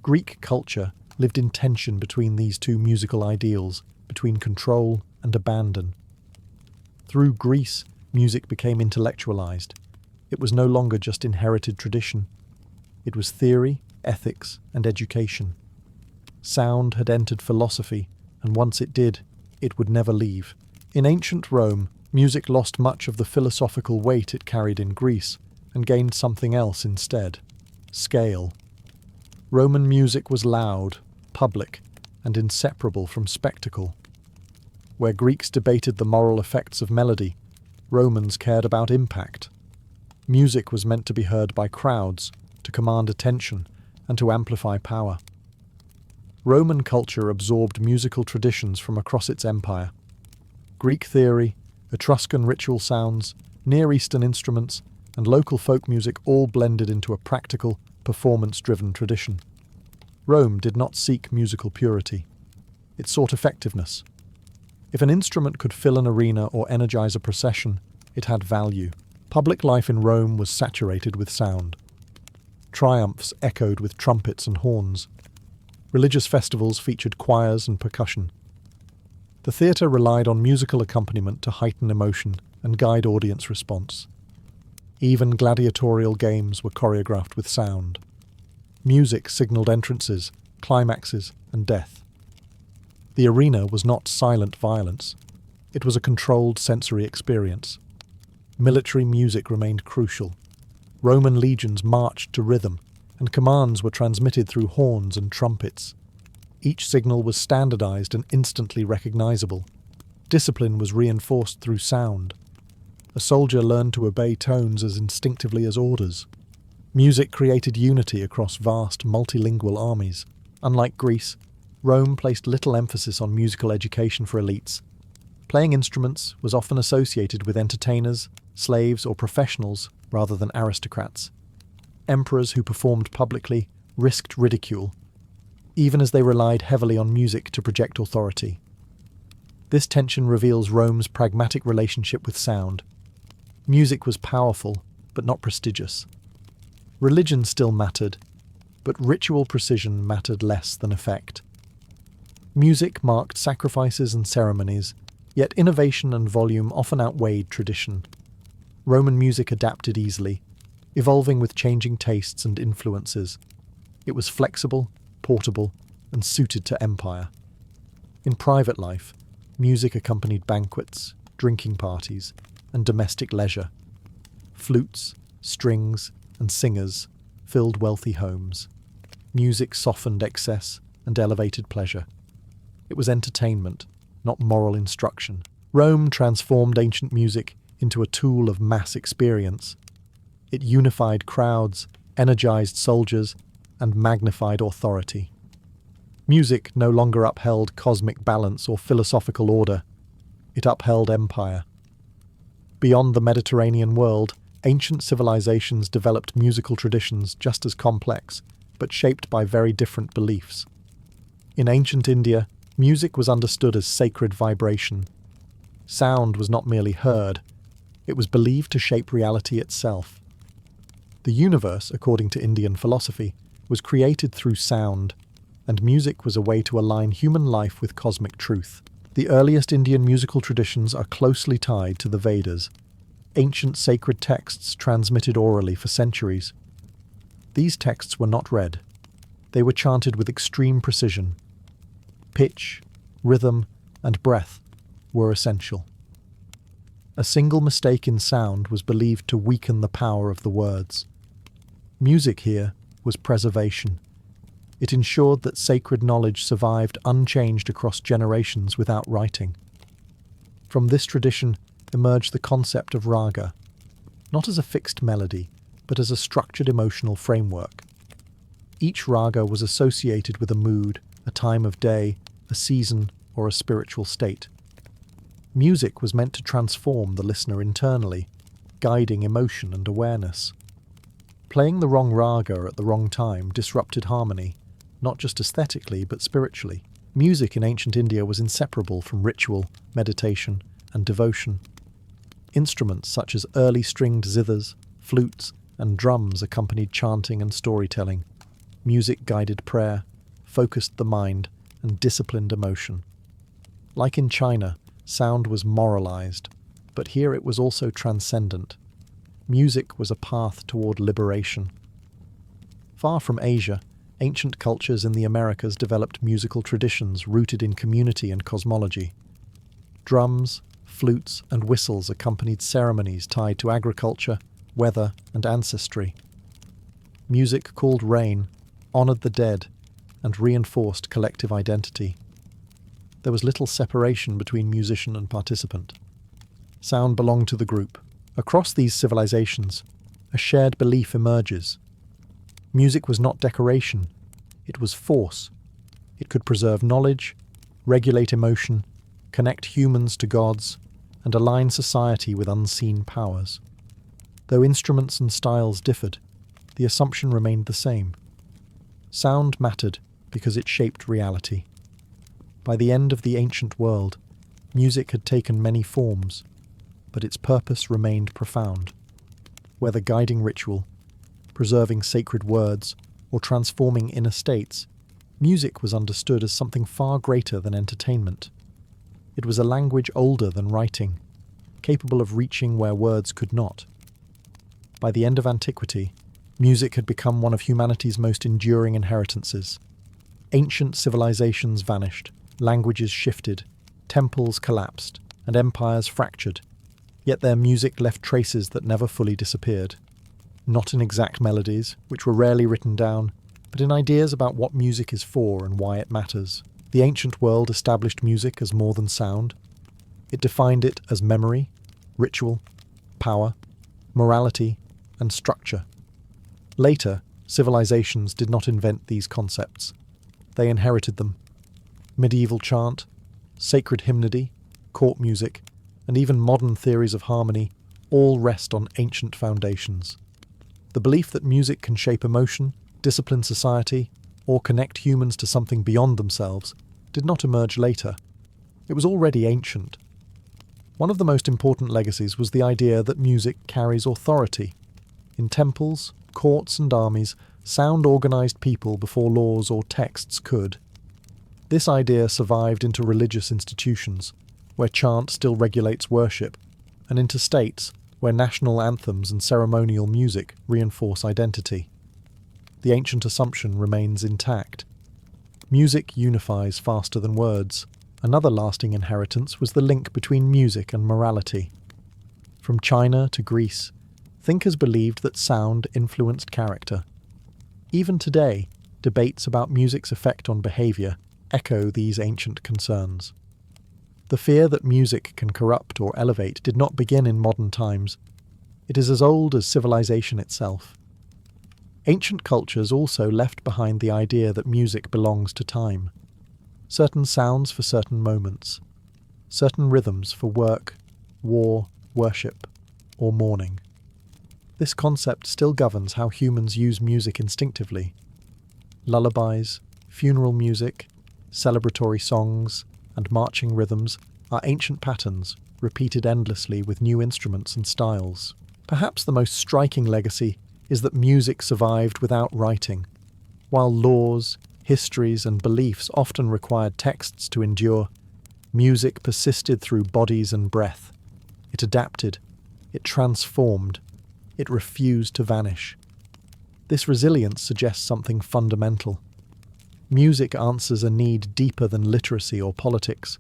Greek culture lived in tension between these two musical ideals, between control and abandon. Through Greece, music became intellectualized. It was no longer just inherited tradition. It was theory, ethics, and education. Sound had entered philosophy, and once it did, it would never leave. In ancient Rome, music lost much of the philosophical weight it carried in Greece, and gained something else instead: scale. Roman music was loud, public, and inseparable from spectacle. Where Greeks debated the moral effects of melody, Romans cared about impact. Music was meant to be heard by crowds, to command attention, and to amplify power. Roman culture absorbed musical traditions from across its empire. Greek theory, Etruscan ritual sounds, Near Eastern instruments, and local folk music all blended into a practical, performance-driven tradition. Rome did not seek musical purity. It sought effectiveness. If an instrument could fill an arena or energize a procession, it had value. Public life in Rome was saturated with sound. Triumphs echoed with trumpets and horns. Religious festivals featured choirs and percussion. The theatre relied on musical accompaniment to heighten emotion and guide audience response. Even gladiatorial games were choreographed with sound. Music signaled entrances, climaxes, and death. The arena was not silent violence. It was a controlled sensory experience. Military music remained crucial. Roman legions marched to rhythm, and commands were transmitted through horns and trumpets. Each signal was standardized and instantly recognizable. Discipline was reinforced through sound. A soldier learned to obey tones as instinctively as orders. Music created unity across vast, multilingual armies. Unlike Greece, Rome placed little emphasis on musical education for elites. Playing instruments was often associated with entertainers, slaves, or professionals rather than aristocrats. Emperors who performed publicly risked ridicule, even as they relied heavily on music to project authority. This tension reveals Rome's pragmatic relationship with sound. Music was powerful, but not prestigious. Religion still mattered, but ritual precision mattered less than effect. Music marked sacrifices and ceremonies, yet innovation and volume often outweighed tradition. Roman music adapted easily. evolving with changing tastes and influences. It was flexible, portable, and suited to empire. In private life, music accompanied banquets, drinking parties, and domestic leisure. Flutes, strings, and singers filled wealthy homes. Music softened excess and elevated pleasure. It was entertainment, not moral instruction. Rome transformed ancient music into a tool of mass experience. It unified crowds, energized soldiers, and magnified authority. Music no longer upheld cosmic balance or philosophical order. It upheld empire. Beyond the Mediterranean world, ancient civilizations developed musical traditions just as complex, but shaped by very different beliefs. In ancient India, music was understood as sacred vibration. Sound was not merely heard, it was believed to shape reality itself. The universe, according to Indian philosophy, was created through sound, and music was a way to align human life with cosmic truth. The earliest Indian musical traditions are closely tied to the Vedas, ancient sacred texts transmitted orally for centuries. These texts were not read. They were chanted with extreme precision. Pitch, rhythm, and breath were essential. A single mistake in sound was believed to weaken the power of the words. Music here was preservation. It ensured that sacred knowledge survived unchanged across generations without writing. From this tradition emerged the concept of raga, not as a fixed melody, but as a structured emotional framework. Each raga was associated with a mood, a time of day, a season, or a spiritual state. Music was meant to transform the listener internally, guiding emotion and awareness. Playing the wrong raga at the wrong time disrupted harmony, not just aesthetically but spiritually. Music in ancient India was inseparable from ritual, meditation, and devotion. Instruments such as early stringed zithers, flutes, and drums accompanied chanting and storytelling. Music guided prayer, focused the mind, and disciplined emotion. Like in China, sound was moralized, but here it was also transcendent. Music was a path toward liberation. Far from Asia, ancient cultures in the Americas developed musical traditions rooted in community and cosmology. Drums, flutes, and whistles accompanied ceremonies tied to agriculture, weather, and ancestry. Music called rain, honored the dead, and reinforced collective identity. There was little separation between musician and participant. Sound belonged to the group. Across these civilizations, a shared belief emerges. Music was not decoration, it was force. It could preserve knowledge, regulate emotion, connect humans to gods, and align society with unseen powers. Though instruments and styles differed, the assumption remained the same. Sound mattered because it shaped reality. By the end of the ancient world, music had taken many forms, but its purpose remained profound. Whether guiding ritual, preserving sacred words, or transforming inner states, music was understood as something far greater than entertainment. It was a language older than writing, capable of reaching where words could not. By the end of antiquity, music had become one of humanity's most enduring inheritances. Ancient civilizations vanished, languages shifted, temples collapsed, and empires fractured. Yet their music left traces that never fully disappeared. Not in exact melodies, which were rarely written down, but in ideas about what music is for and why it matters. The ancient world established music as more than sound. It defined it as memory, ritual, power, morality, and structure. Later, civilizations did not invent these concepts. They inherited them. Medieval chant, sacred hymnody, court music, and even modern theories of harmony all rest on ancient foundations. The belief that music can shape emotion, discipline society, or connect humans to something beyond themselves did not emerge later. It was already ancient. One of the most important legacies was the idea that music carries authority. In temples, courts, and armies, sound organized people before laws or texts could. This idea survived into religious institutions, where chant still regulates worship, and into states, where national anthems and ceremonial music reinforce identity. The ancient assumption remains intact. Music unifies faster than words. Another lasting inheritance was the link between music and morality. From China to Greece, thinkers believed that sound influenced character. Even today, debates about music's effect on behaviour echo these ancient concerns. The fear that music can corrupt or elevate did not begin in modern times. It is as old as civilization itself. Ancient cultures also left behind the idea that music belongs to time. Certain sounds for certain moments, certain rhythms for work, war, worship, or mourning. This concept still governs how humans use music instinctively. Lullabies, funeral music, celebratory songs, and marching rhythms are ancient patterns, repeated endlessly with new instruments and styles. Perhaps the most striking legacy is that music survived without writing. While laws, histories, and beliefs often required texts to endure, music persisted through bodies and breath. It adapted, it transformed, it refused to vanish. This resilience suggests something fundamental. Music answers a need deeper than literacy or politics.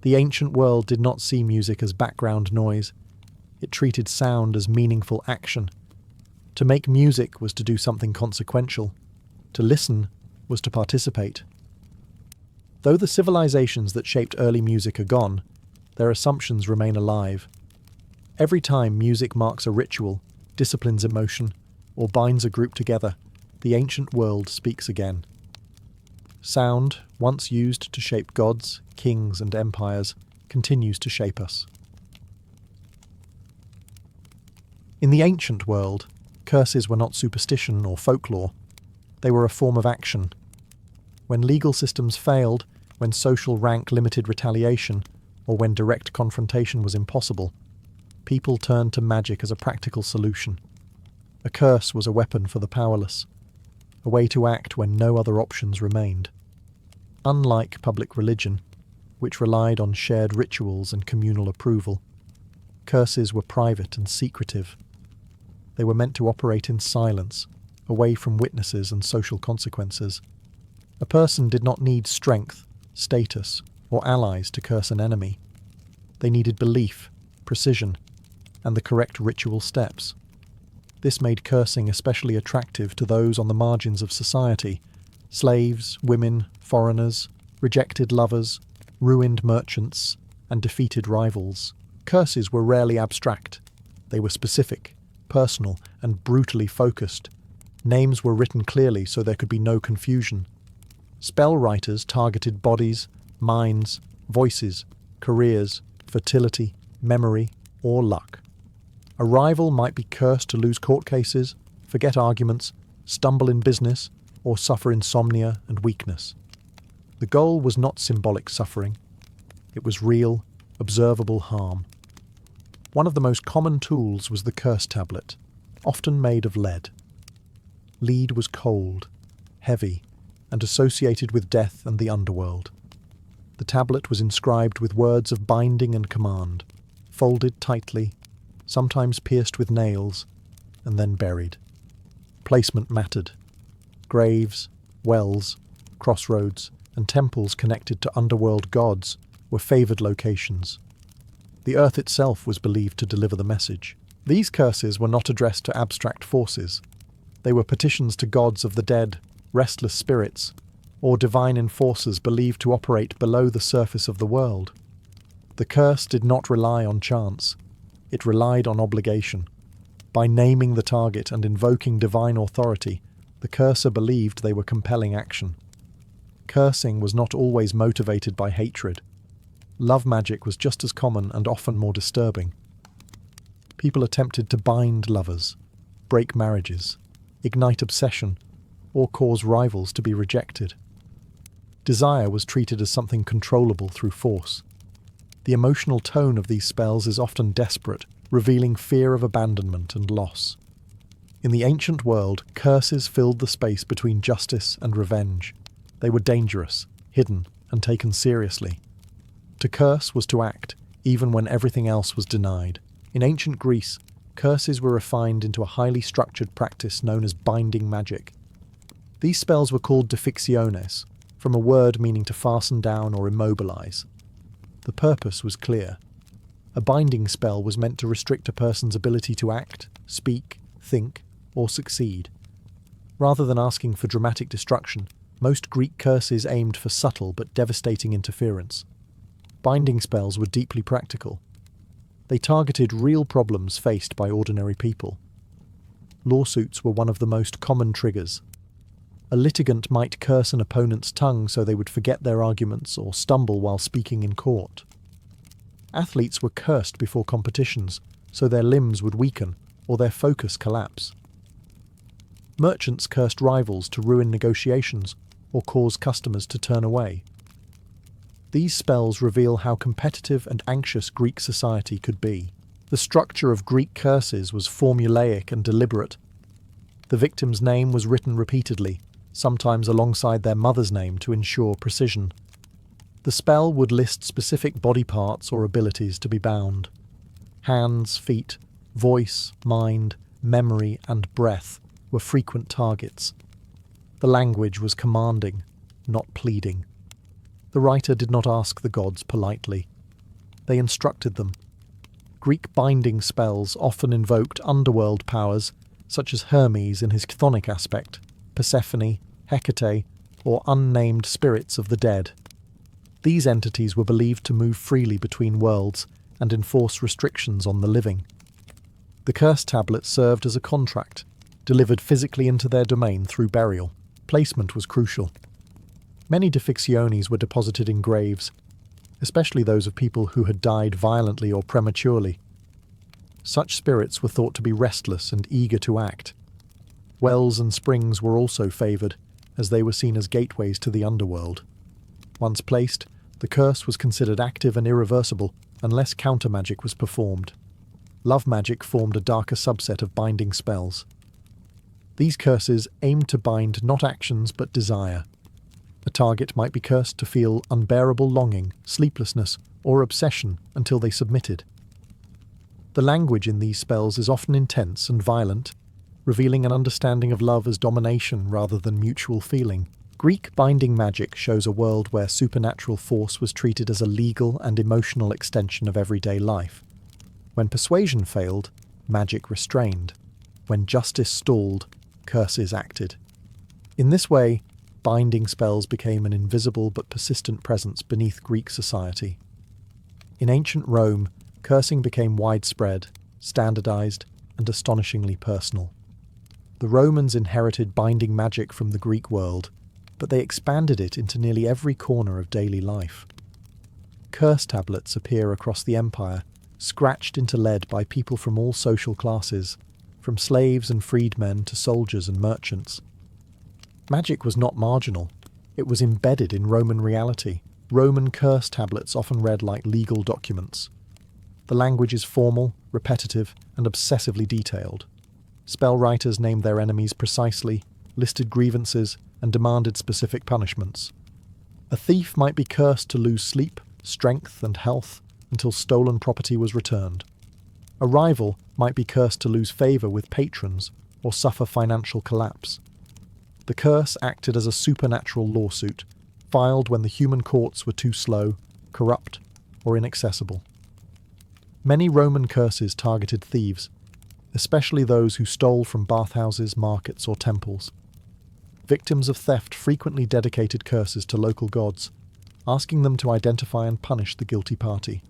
The ancient world did not see music as background noise. It treated sound as meaningful action. To make music was to do something consequential. To listen was to participate. Though the civilizations that shaped early music are gone, their assumptions remain alive. Every time music marks a ritual, disciplines emotion, or binds a group together, the ancient world speaks again. Sound, once used to shape gods, kings, and empires, continues to shape us. In the ancient world, curses were not superstition or folklore. They were a form of action. When legal systems failed, when social rank limited retaliation, or when direct confrontation was impossible, people turned to magic as a practical solution. A curse was a weapon for the powerless, a way to act when no other options remained. Unlike public religion, which relied on shared rituals and communal approval, curses were private and secretive. They were meant to operate in silence, away from witnesses and social consequences. A person did not need strength, status, or allies to curse an enemy. They needed belief, precision, and the correct ritual steps. This made cursing especially attractive to those on the margins of society: slaves, women, foreigners, rejected lovers, ruined merchants, and defeated rivals. Curses were rarely abstract. They were specific, personal, and brutally focused. Names were written clearly so there could be no confusion. Spell writers targeted bodies, minds, voices, careers, fertility, memory, or luck. A rival might be cursed to lose court cases, forget arguments, stumble in business, or suffer insomnia and weakness. The goal was not symbolic suffering. It was real, observable harm. One of the most common tools was the curse tablet, often made of lead. Lead was cold, heavy, and associated with death and the underworld. The tablet was inscribed with words of binding and command, folded tightly, sometimes pierced with nails, and then buried. Placement mattered. Graves, wells, crossroads, and temples connected to underworld gods were favoured locations. The earth itself was believed to deliver the message. These curses were not addressed to abstract forces. They were petitions to gods of the dead, restless spirits, or divine enforcers believed to operate below the surface of the world. The curse did not rely on chance. It relied on obligation. By naming the target and invoking divine authority, the curser believed they were compelling action. Cursing was not always motivated by hatred. Love magic was just as common and often more disturbing. People attempted to bind lovers, break marriages, ignite obsession, or cause rivals to be rejected. Desire was treated as something controllable through force. The emotional tone of these spells is often desperate, revealing fear of abandonment and loss. In the ancient world, curses filled the space between justice and revenge. They were dangerous, hidden, and taken seriously. To curse was to act, even when everything else was denied. In ancient Greece, curses were refined into a highly structured practice known as binding magic. These spells were called diffictiones, from a word meaning to fasten down or immobilize. The purpose was clear. A binding spell was meant to restrict a person's ability to act, speak, think, or succeed. Rather than asking for dramatic destruction, most Greek curses aimed for subtle but devastating interference. Binding spells were deeply practical. They targeted real problems faced by ordinary people. Lawsuits were one of the most common triggers. A litigant might curse an opponent's tongue so they would forget their arguments or stumble while speaking in court. Athletes were cursed before competitions so their limbs would weaken or their focus collapse. Merchants cursed rivals to ruin negotiations or cause customers to turn away. These spells reveal how competitive and anxious Greek society could be. The structure of Greek curses was formulaic and deliberate. The victim's name was written repeatedly, sometimes alongside their mother's name to ensure precision. The spell would list specific body parts or abilities to be bound. Hands, feet, voice, mind, memory, and breath were frequent targets. The language was commanding, not pleading. The writer did not ask the gods politely. They instructed them. Greek binding spells often invoked underworld powers, such as Hermes in his chthonic aspect, Persephone, Hecate, or unnamed spirits of the dead. These entities were believed to move freely between worlds and enforce restrictions on the living. The curse tablet served as a contract, delivered physically into their domain through burial. Placement was crucial. Many diffictiones were deposited in graves, especially those of people who had died violently or prematurely. Such spirits were thought to be restless and eager to act. Wells and springs were also favoured, as they were seen as gateways to the underworld. Once placed, the curse was considered active and irreversible unless counter-magic was performed. Love magic formed a darker subset of binding spells. These curses aimed to bind not actions but desire. A target might be cursed to feel unbearable longing, sleeplessness, or obsession until they submitted. The language in these spells is often intense and violent, revealing an understanding of love as domination rather than mutual feeling. Greek binding magic shows a world where supernatural force was treated as a legal and emotional extension of everyday life. When persuasion failed, magic restrained. When justice stalled, curses acted. In this way, binding spells became an invisible but persistent presence beneath Greek society. In ancient Rome, cursing became widespread, standardized, and astonishingly personal. The Romans inherited binding magic from the Greek world, but they expanded it into nearly every corner of daily life. Curse tablets appear across the empire, scratched into lead by people from all social classes, from slaves and freedmen to soldiers and merchants. Magic was not marginal, it was embedded in Roman reality. Roman curse tablets often read like legal documents. The language is formal, repetitive, and obsessively detailed. Spell writers named their enemies precisely, listed grievances, and demanded specific punishments. A thief might be cursed to lose sleep, strength, and health until stolen property was returned. A rival might be cursed to lose favour with patrons or suffer financial collapse. The curse acted as a supernatural lawsuit, filed when the human courts were too slow, corrupt, or inaccessible. Many Roman curses targeted thieves, especially those who stole from bathhouses, markets, or temples. Victims of theft frequently dedicated curses to local gods, asking them to identify and punish the guilty party.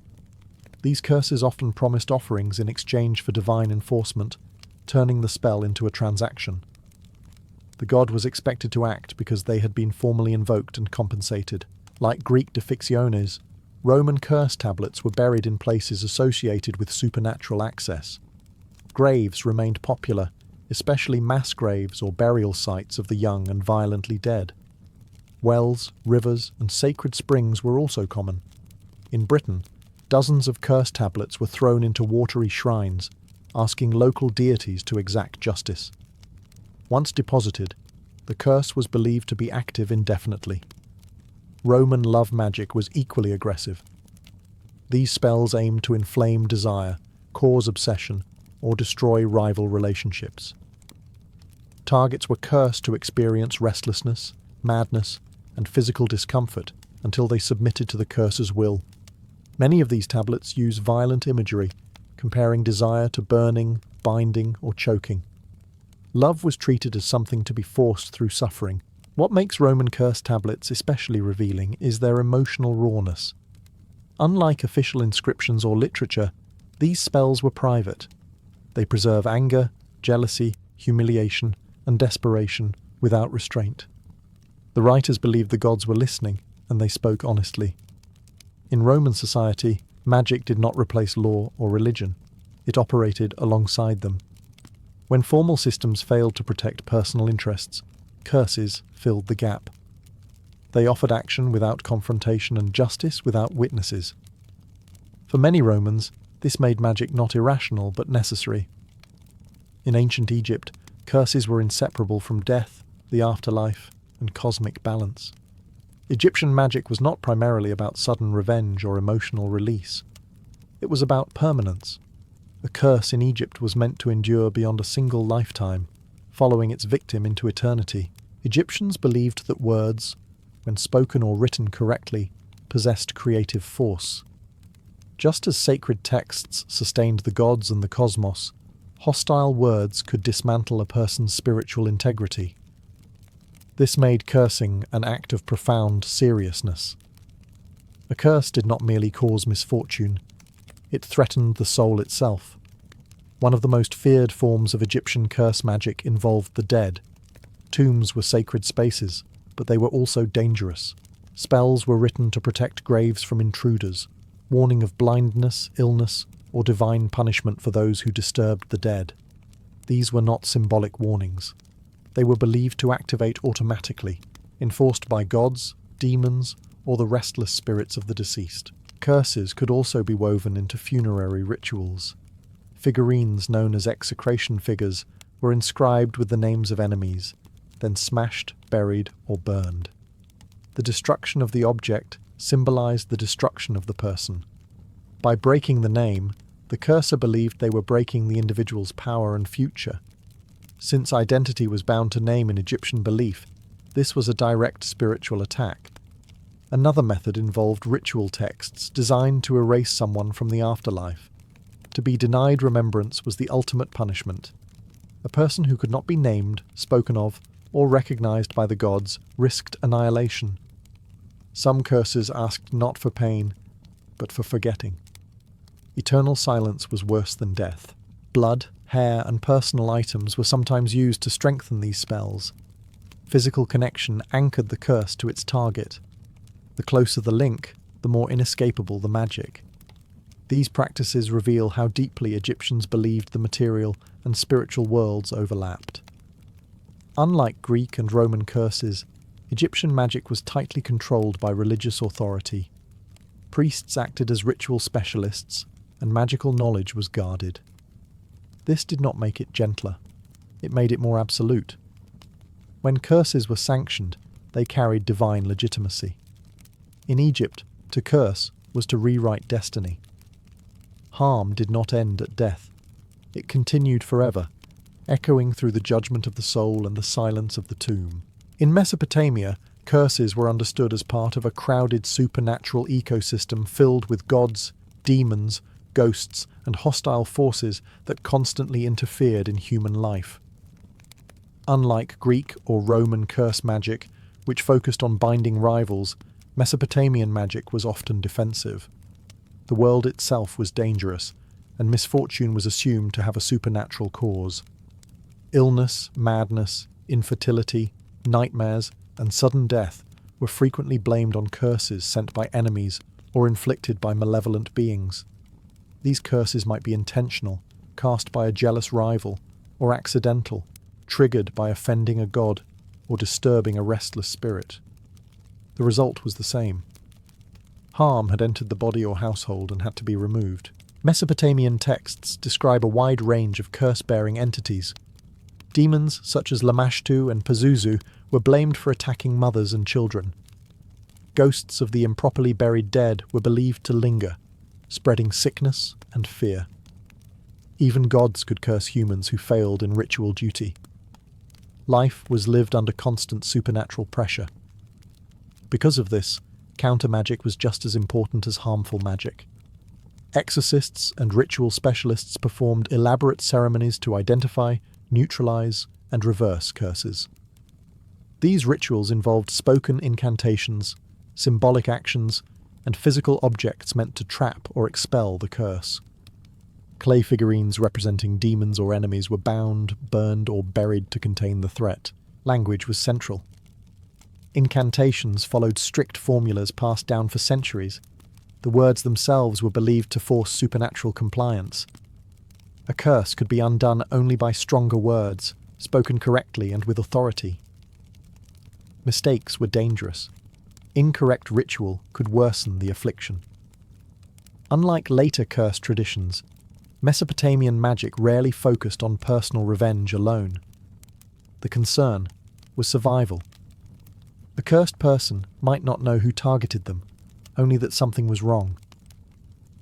These curses often promised offerings in exchange for divine enforcement, turning the spell into a transaction. The god was expected to act because they had been formally invoked and compensated. Like Greek diffictiones, Roman curse tablets were buried in places associated with supernatural access. Graves remained popular, especially mass graves or burial sites of the young and violently dead. Wells, rivers, and sacred springs were also common. In Britain, dozens of curse tablets were thrown into watery shrines, asking local deities to exact justice. Once deposited, the curse was believed to be active indefinitely. Roman love magic was equally aggressive. These spells aimed to inflame desire, cause obsession, or destroy rival relationships. Targets were cursed to experience restlessness, madness, and physical discomfort until they submitted to the curse's will. Many of these tablets use violent imagery, comparing desire to burning, binding, or choking. Love was treated as something to be forced through suffering. What makes Roman curse tablets especially revealing is their emotional rawness. Unlike official inscriptions or literature, these spells were private. They preserve anger, jealousy, humiliation, and desperation without restraint. The writers believed the gods were listening, and they spoke honestly. In Roman society, magic did not replace law or religion. It operated alongside them. When formal systems failed to protect personal interests, curses filled the gap. They offered action without confrontation and justice without witnesses. For many Romans, this made magic not irrational but necessary. In ancient Egypt, curses were inseparable from death, the afterlife, and cosmic balance. Egyptian magic was not primarily about sudden revenge or emotional release. It was about permanence. A curse in Egypt was meant to endure beyond a single lifetime, following its victim into eternity. Egyptians believed that words, when spoken or written correctly, possessed creative force. Just as sacred texts sustained the gods and the cosmos, hostile words could dismantle a person's spiritual integrity. This made cursing an act of profound seriousness. A curse did not merely cause misfortune, it threatened the soul itself. One of the most feared forms of Egyptian curse magic involved the dead. Tombs were sacred spaces, but they were also dangerous. Spells were written to protect graves from intruders, warning of blindness, illness, or divine punishment for those who disturbed the dead. These were not symbolic warnings. They were believed to activate automatically, enforced by gods, demons, or the restless spirits of the deceased. Curses could also be woven into funerary rituals. Figurines known as execration figures were inscribed with the names of enemies, then smashed, buried, or burned. The destruction of the object symbolized the destruction of the person. By breaking the name, the cursor believed they were breaking the individual's power and future. Since identity was bound to name in Egyptian belief, this was a direct spiritual attack. Another method involved ritual texts designed to erase someone from the afterlife. To be denied remembrance was the ultimate punishment. A person who could not be named, spoken of, or recognized by the gods risked annihilation. Some curses asked not for pain, but for forgetting. Eternal silence was worse than death. Blood, hair, and personal items were sometimes used to strengthen these spells. Physical connection anchored the curse to its target. The closer the link, the more inescapable the magic. These practices reveal how deeply Egyptians believed the material and spiritual worlds overlapped. Unlike Greek and Roman curses, Egyptian magic was tightly controlled by religious authority. Priests acted as ritual specialists, and magical knowledge was guarded. This did not make it gentler. It made it more absolute. When curses were sanctioned, they carried divine legitimacy. In Egypt, to curse was to rewrite destiny. Harm did not end at death. It continued forever, echoing through the judgment of the soul and the silence of the tomb. In Mesopotamia, curses were understood as part of a crowded supernatural ecosystem filled with gods, demons, ghosts, and hostile forces that constantly interfered in human life. Unlike Greek or Roman curse magic, which focused on binding rivals, Mesopotamian magic was often defensive. The world itself was dangerous, and misfortune was assumed to have a supernatural cause. Illness, madness, infertility, nightmares, and sudden death were frequently blamed on curses sent by enemies or inflicted by malevolent beings. These curses might be intentional, cast by a jealous rival, or accidental, triggered by offending a god or disturbing a restless spirit. The result was the same. Harm had entered the body or household and had to be removed. Mesopotamian texts describe a wide range of curse-bearing entities. Demons such as Lamashtu and Pazuzu were blamed for attacking mothers and children. Ghosts of the improperly buried dead were believed to linger, spreading sickness and fear. Even gods could curse humans who failed in ritual duty. Life was lived under constant supernatural pressure. Because of this, counter-magic was just as important as harmful magic. Exorcists and ritual specialists performed elaborate ceremonies to identify, neutralize, and reverse curses. These rituals involved spoken incantations, symbolic actions, and physical objects meant to trap or expel the curse. Clay figurines representing demons or enemies were bound, burned, or buried to contain the threat. Language was central. Incantations followed strict formulas passed down for centuries. The words themselves were believed to force supernatural compliance. A curse could be undone only by stronger words, spoken correctly and with authority. Mistakes were dangerous. Incorrect ritual could worsen the affliction. Unlike later curse traditions, Mesopotamian magic rarely focused on personal revenge alone. The concern was survival. A cursed person might not know who targeted them, only that something was wrong.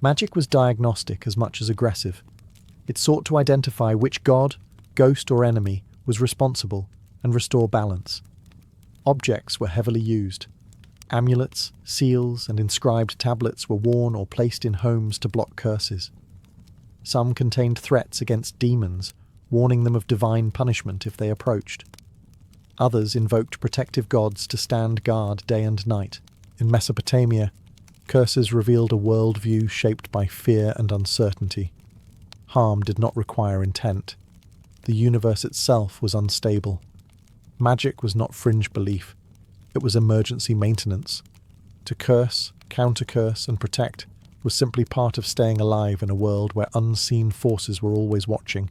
Magic was diagnostic as much as aggressive. It sought to identify which god, ghost or enemy was responsible and restore balance. Objects were heavily used. Amulets, seals, and inscribed tablets were worn or placed in homes to block curses. Some contained threats against demons, warning them of divine punishment if they approached. Others invoked protective gods to stand guard day and night. In Mesopotamia, curses revealed a worldview shaped by fear and uncertainty. Harm did not require intent. The universe itself was unstable. Magic was not fringe belief. It was emergency maintenance. To curse, counter-curse, and protect was simply part of staying alive in a world where unseen forces were always watching.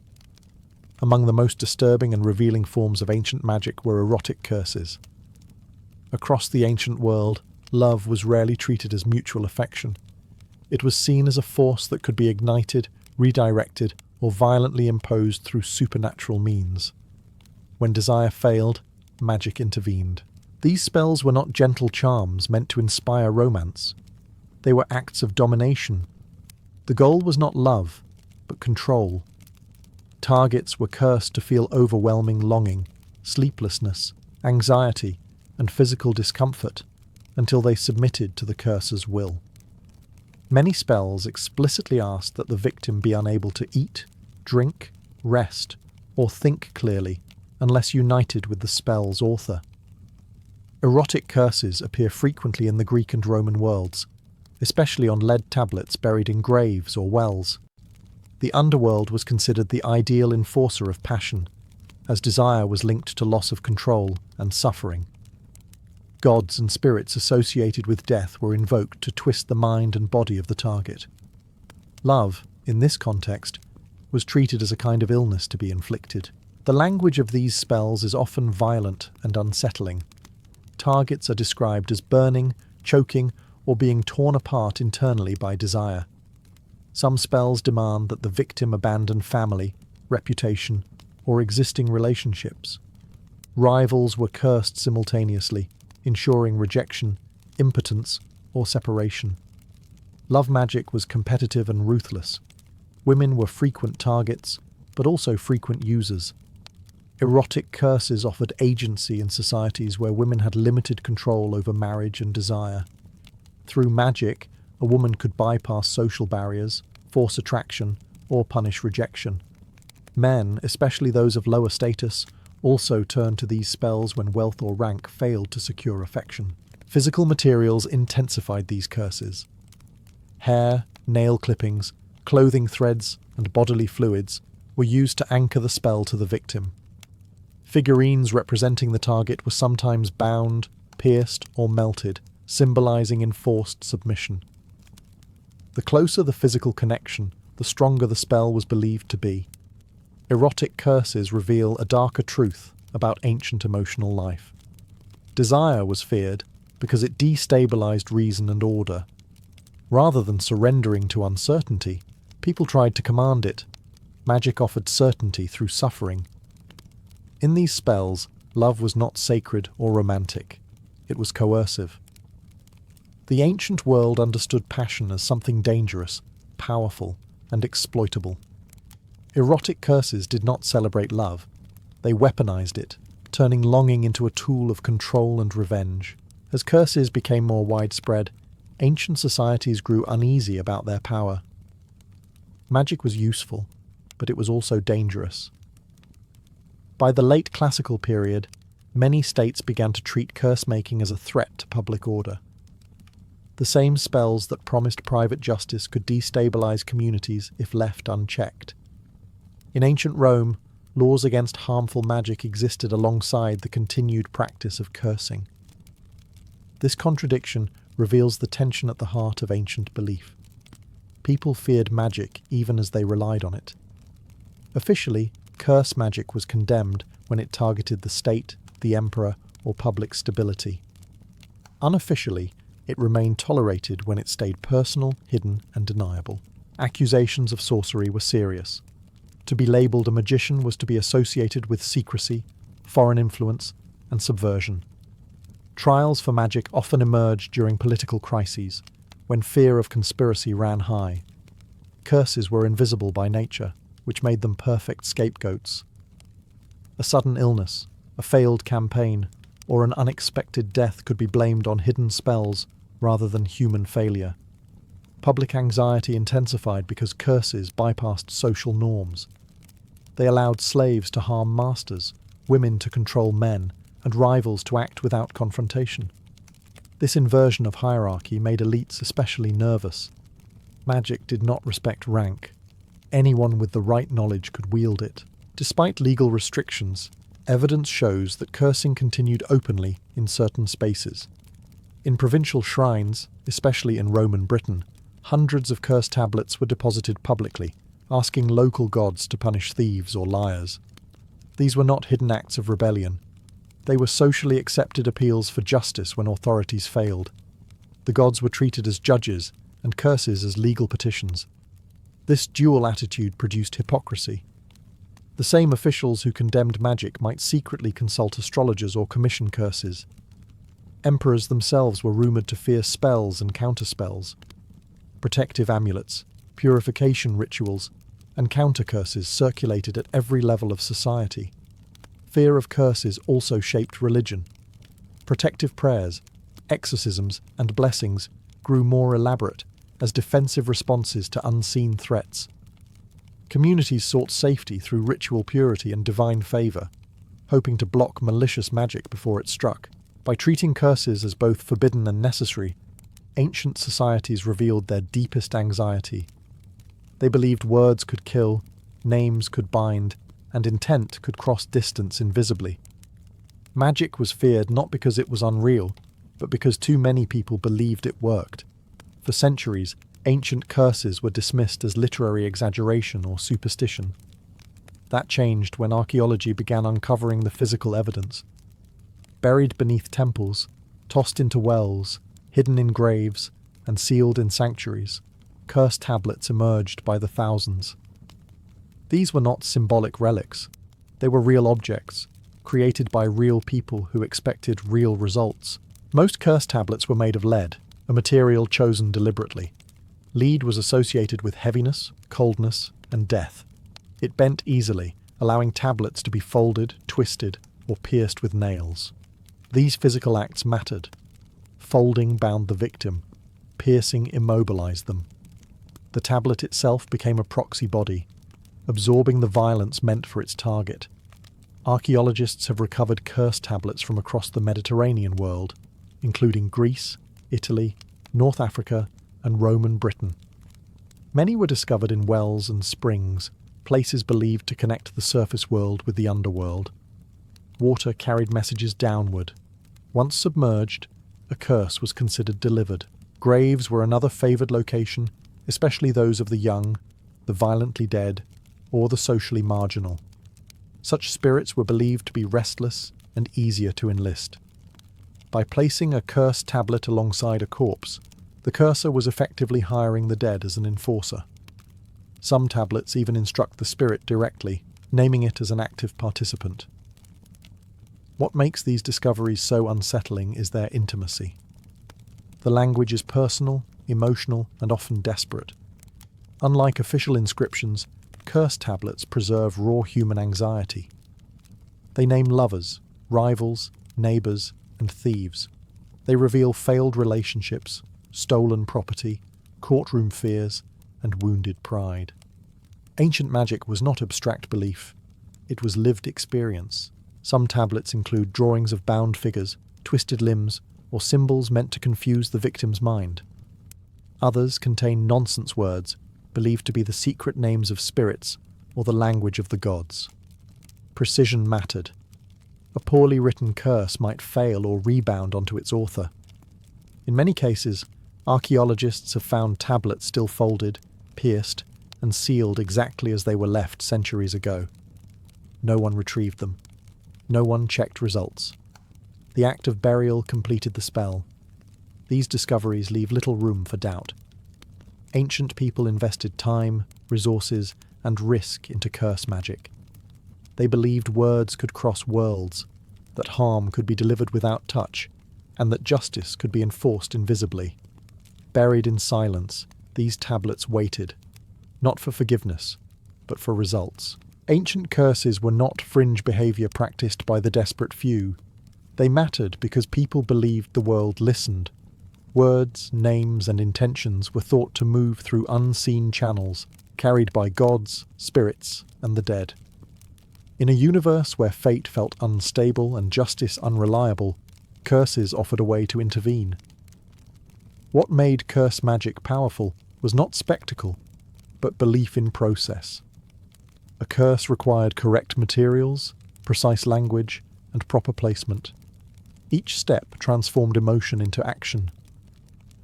Among the most disturbing and revealing forms of ancient magic were erotic curses. Across the ancient world, love was rarely treated as mutual affection. It was seen as a force that could be ignited, redirected, or violently imposed through supernatural means. When desire failed, magic intervened. These spells were not gentle charms meant to inspire romance. They were acts of domination. The goal was not love, but control. Targets were cursed to feel overwhelming longing, sleeplessness, anxiety, and physical discomfort until they submitted to the curser's will. Many spells explicitly asked that the victim be unable to eat, drink, rest, or think clearly unless united with the spell's author. Erotic curses appear frequently in the Greek and Roman worlds, especially on lead tablets buried in graves or wells. The underworld was considered the ideal enforcer of passion, as desire was linked to loss of control and suffering. Gods and spirits associated with death were invoked to twist the mind and body of the target. Love, in this context, was treated as a kind of illness to be inflicted. The language of these spells is often violent and unsettling. Targets are described as burning, choking, or being torn apart internally by desire. Some spells demand that the victim abandon family, reputation, or existing relationships. Rivals were cursed simultaneously, ensuring rejection, impotence, or separation. Love magic was competitive and ruthless. Women were frequent targets, but also frequent users. Erotic curses offered agency in societies where women had limited control over marriage and desire. Through magic, a woman could bypass social barriers, force attraction, or punish rejection. Men, especially those of lower status, also turned to these spells when wealth or rank failed to secure affection. Physical materials intensified these curses. Hair, nail clippings, clothing threads, and bodily fluids were used to anchor the spell to the victim. Figurines representing the target were sometimes bound, pierced, or melted, symbolizing enforced submission. The closer the physical connection, the stronger the spell was believed to be. Erotic curses reveal a darker truth about ancient emotional life. Desire was feared because it destabilized reason and order. Rather than surrendering to uncertainty, people tried to command it. Magic offered certainty through suffering. In these spells, love was not sacred or romantic. It was coercive. The ancient world understood passion as something dangerous, powerful, and exploitable. Erotic curses did not celebrate love. They weaponized it, turning longing into a tool of control and revenge. As curses became more widespread, ancient societies grew uneasy about their power. Magic was useful, but it was also dangerous. By the late classical period, many states began to treat curse-making as a threat to public order. The same spells that promised private justice could destabilize communities if left unchecked. In ancient Rome, laws against harmful magic existed alongside the continued practice of cursing. This contradiction reveals the tension at the heart of ancient belief. People feared magic even as they relied on it. Officially, curse magic was condemned when it targeted the state, the emperor, or public stability. Unofficially, it remained tolerated when it stayed personal, hidden, and deniable. Accusations of sorcery were serious. To be labelled a magician was to be associated with secrecy, foreign influence, and subversion. Trials for magic often emerged during political crises, when fear of conspiracy ran high. Curses were invisible by nature, which made them perfect scapegoats. A sudden illness, a failed campaign, or an unexpected death could be blamed on hidden spells rather than human failure. Public anxiety intensified because curses bypassed social norms. They allowed slaves to harm masters, women to control men, and rivals to act without confrontation. This inversion of hierarchy made elites especially nervous. Magic did not respect rank. Anyone with the right knowledge could wield it. Despite legal restrictions, evidence shows that cursing continued openly in certain spaces. In provincial shrines, especially in Roman Britain, hundreds of curse tablets were deposited publicly, asking local gods to punish thieves or liars. These were not hidden acts of rebellion. They were socially accepted appeals for justice when authorities failed. The gods were treated as judges, and curses as legal petitions. This dual attitude produced hypocrisy. The same officials who condemned magic might secretly consult astrologers or commission curses. Emperors themselves were rumoured to fear spells and counterspells. Protective amulets, purification rituals, and counter-curses circulated at every level of society. Fear of curses also shaped religion. Protective prayers, exorcisms, and blessings grew more elaborate as defensive responses to unseen threats. Communities sought safety through ritual purity and divine favour, hoping to block malicious magic before it struck. By treating curses as both forbidden and necessary, ancient societies revealed their deepest anxiety. They believed words could kill, names could bind, and intent could cross distance invisibly. Magic was feared not because it was unreal, but because too many people believed it worked. For centuries, ancient curses were dismissed as literary exaggeration or superstition. That changed when archaeology began uncovering the physical evidence. Buried beneath temples, tossed into wells, hidden in graves, and sealed in sanctuaries, curse tablets emerged by the thousands. These were not symbolic relics. They were real objects, created by real people who expected real results. Most curse tablets were made of lead, a material chosen deliberately. Lead was associated with heaviness, coldness, and death. It bent easily, allowing tablets to be folded, twisted, or pierced with nails. These physical acts mattered. Folding bound the victim, piercing immobilized them. The tablet itself became a proxy body, absorbing the violence meant for its target. Archaeologists have recovered curse tablets from across the Mediterranean world, including Greece, Italy, North Africa, and Roman Britain. Many were discovered in wells and springs, places believed to connect the surface world with the underworld. Water carried messages downward. Once submerged, a curse was considered delivered. Graves were another favoured location, especially those of the young, the violently dead, or the socially marginal. Such spirits were believed to be restless and easier to enlist. By placing a cursed tablet alongside a corpse, the cursor was effectively hiring the dead as an enforcer. Some tablets even instruct the spirit directly, naming it as an active participant. What makes these discoveries so unsettling is their intimacy. The language is personal, emotional, and often desperate. Unlike official inscriptions, curse tablets preserve raw human anxiety. They name lovers, rivals, neighbours, and thieves. They reveal failed relationships, stolen property, courtroom fears, and wounded pride. Ancient magic was not abstract belief. It was lived experience. Some tablets include drawings of bound figures, twisted limbs, or symbols meant to confuse the victim's mind. Others contain nonsense words, believed to be the secret names of spirits or the language of the gods. Precision mattered. A poorly written curse might fail or rebound onto its author. In many cases, archaeologists have found tablets still folded, pierced, and sealed exactly as they were left centuries ago. No one retrieved them. No one checked results. The act of burial completed the spell. These discoveries leave little room for doubt. Ancient people invested time, resources, and risk into curse magic. They believed words could cross worlds, that harm could be delivered without touch, and that justice could be enforced invisibly. Buried in silence, these tablets waited, not for forgiveness, but for results. Ancient curses were not fringe behaviour practiced by the desperate few. They mattered because people believed the world listened. Words, names, and intentions were thought to move through unseen channels, carried by gods, spirits, and the dead. In a universe where fate felt unstable and justice unreliable, curses offered a way to intervene. What made curse magic powerful was not spectacle, but belief in process. A curse required correct materials, precise language, and proper placement. Each step transformed emotion into action.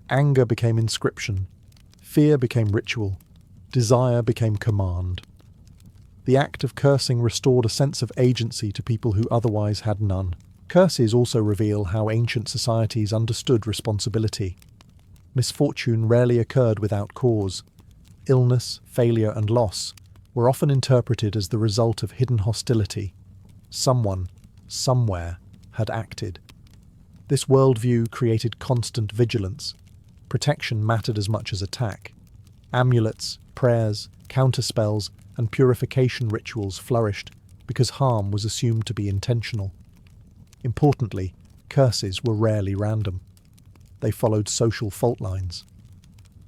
Anger became inscription, fear became ritual, desire became command. The act of cursing restored a sense of agency to people who otherwise had none. Curses also reveal how ancient societies understood responsibility. Misfortune rarely occurred without cause. Illness, failure, and loss were often interpreted as the result of hidden hostility. Someone, somewhere, had acted. This worldview created constant vigilance. Protection mattered as much as attack. Amulets, prayers, counterspells, and purification rituals flourished because harm was assumed to be intentional. Importantly, curses were rarely random. They followed social fault lines.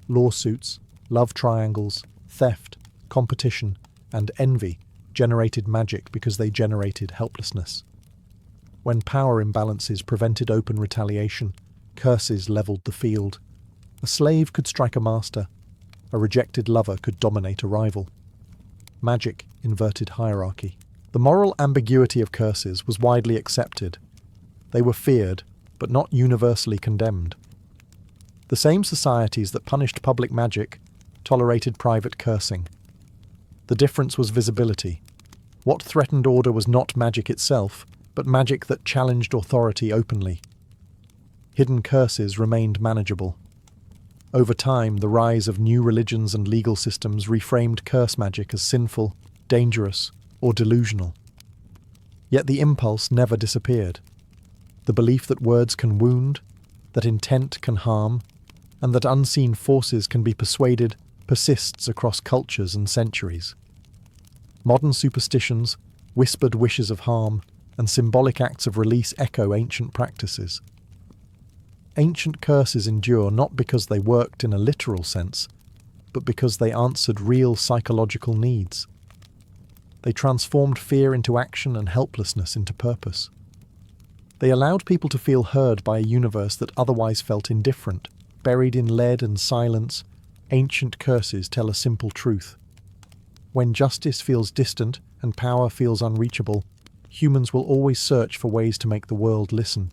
Lawsuits, love triangles, theft, competition, and envy generated magic because they generated helplessness. When power imbalances prevented open retaliation, curses levelled the field. A slave could strike a master. A rejected lover could dominate a rival. Magic inverted hierarchy. The moral ambiguity of curses was widely accepted. They were feared, but not universally condemned. The same societies that punished public magic tolerated private cursing. The difference was visibility. What threatened order was not magic itself, but magic that challenged authority openly. Hidden curses remained manageable. Over time, the rise of new religions and legal systems reframed curse magic as sinful, dangerous, or delusional. Yet the impulse never disappeared. The belief that words can wound, that intent can harm, and that unseen forces can be persuaded persists across cultures and centuries. Modern superstitions, whispered wishes of harm, and symbolic acts of release echo ancient practices. Ancient curses endure not because they worked in a literal sense, but because they answered real psychological needs. They transformed fear into action and helplessness into purpose. They allowed people to feel heard by a universe that otherwise felt indifferent. Buried in lead and silence, ancient curses tell a simple truth. When justice feels distant and power feels unreachable, humans will always search for ways to make the world listen.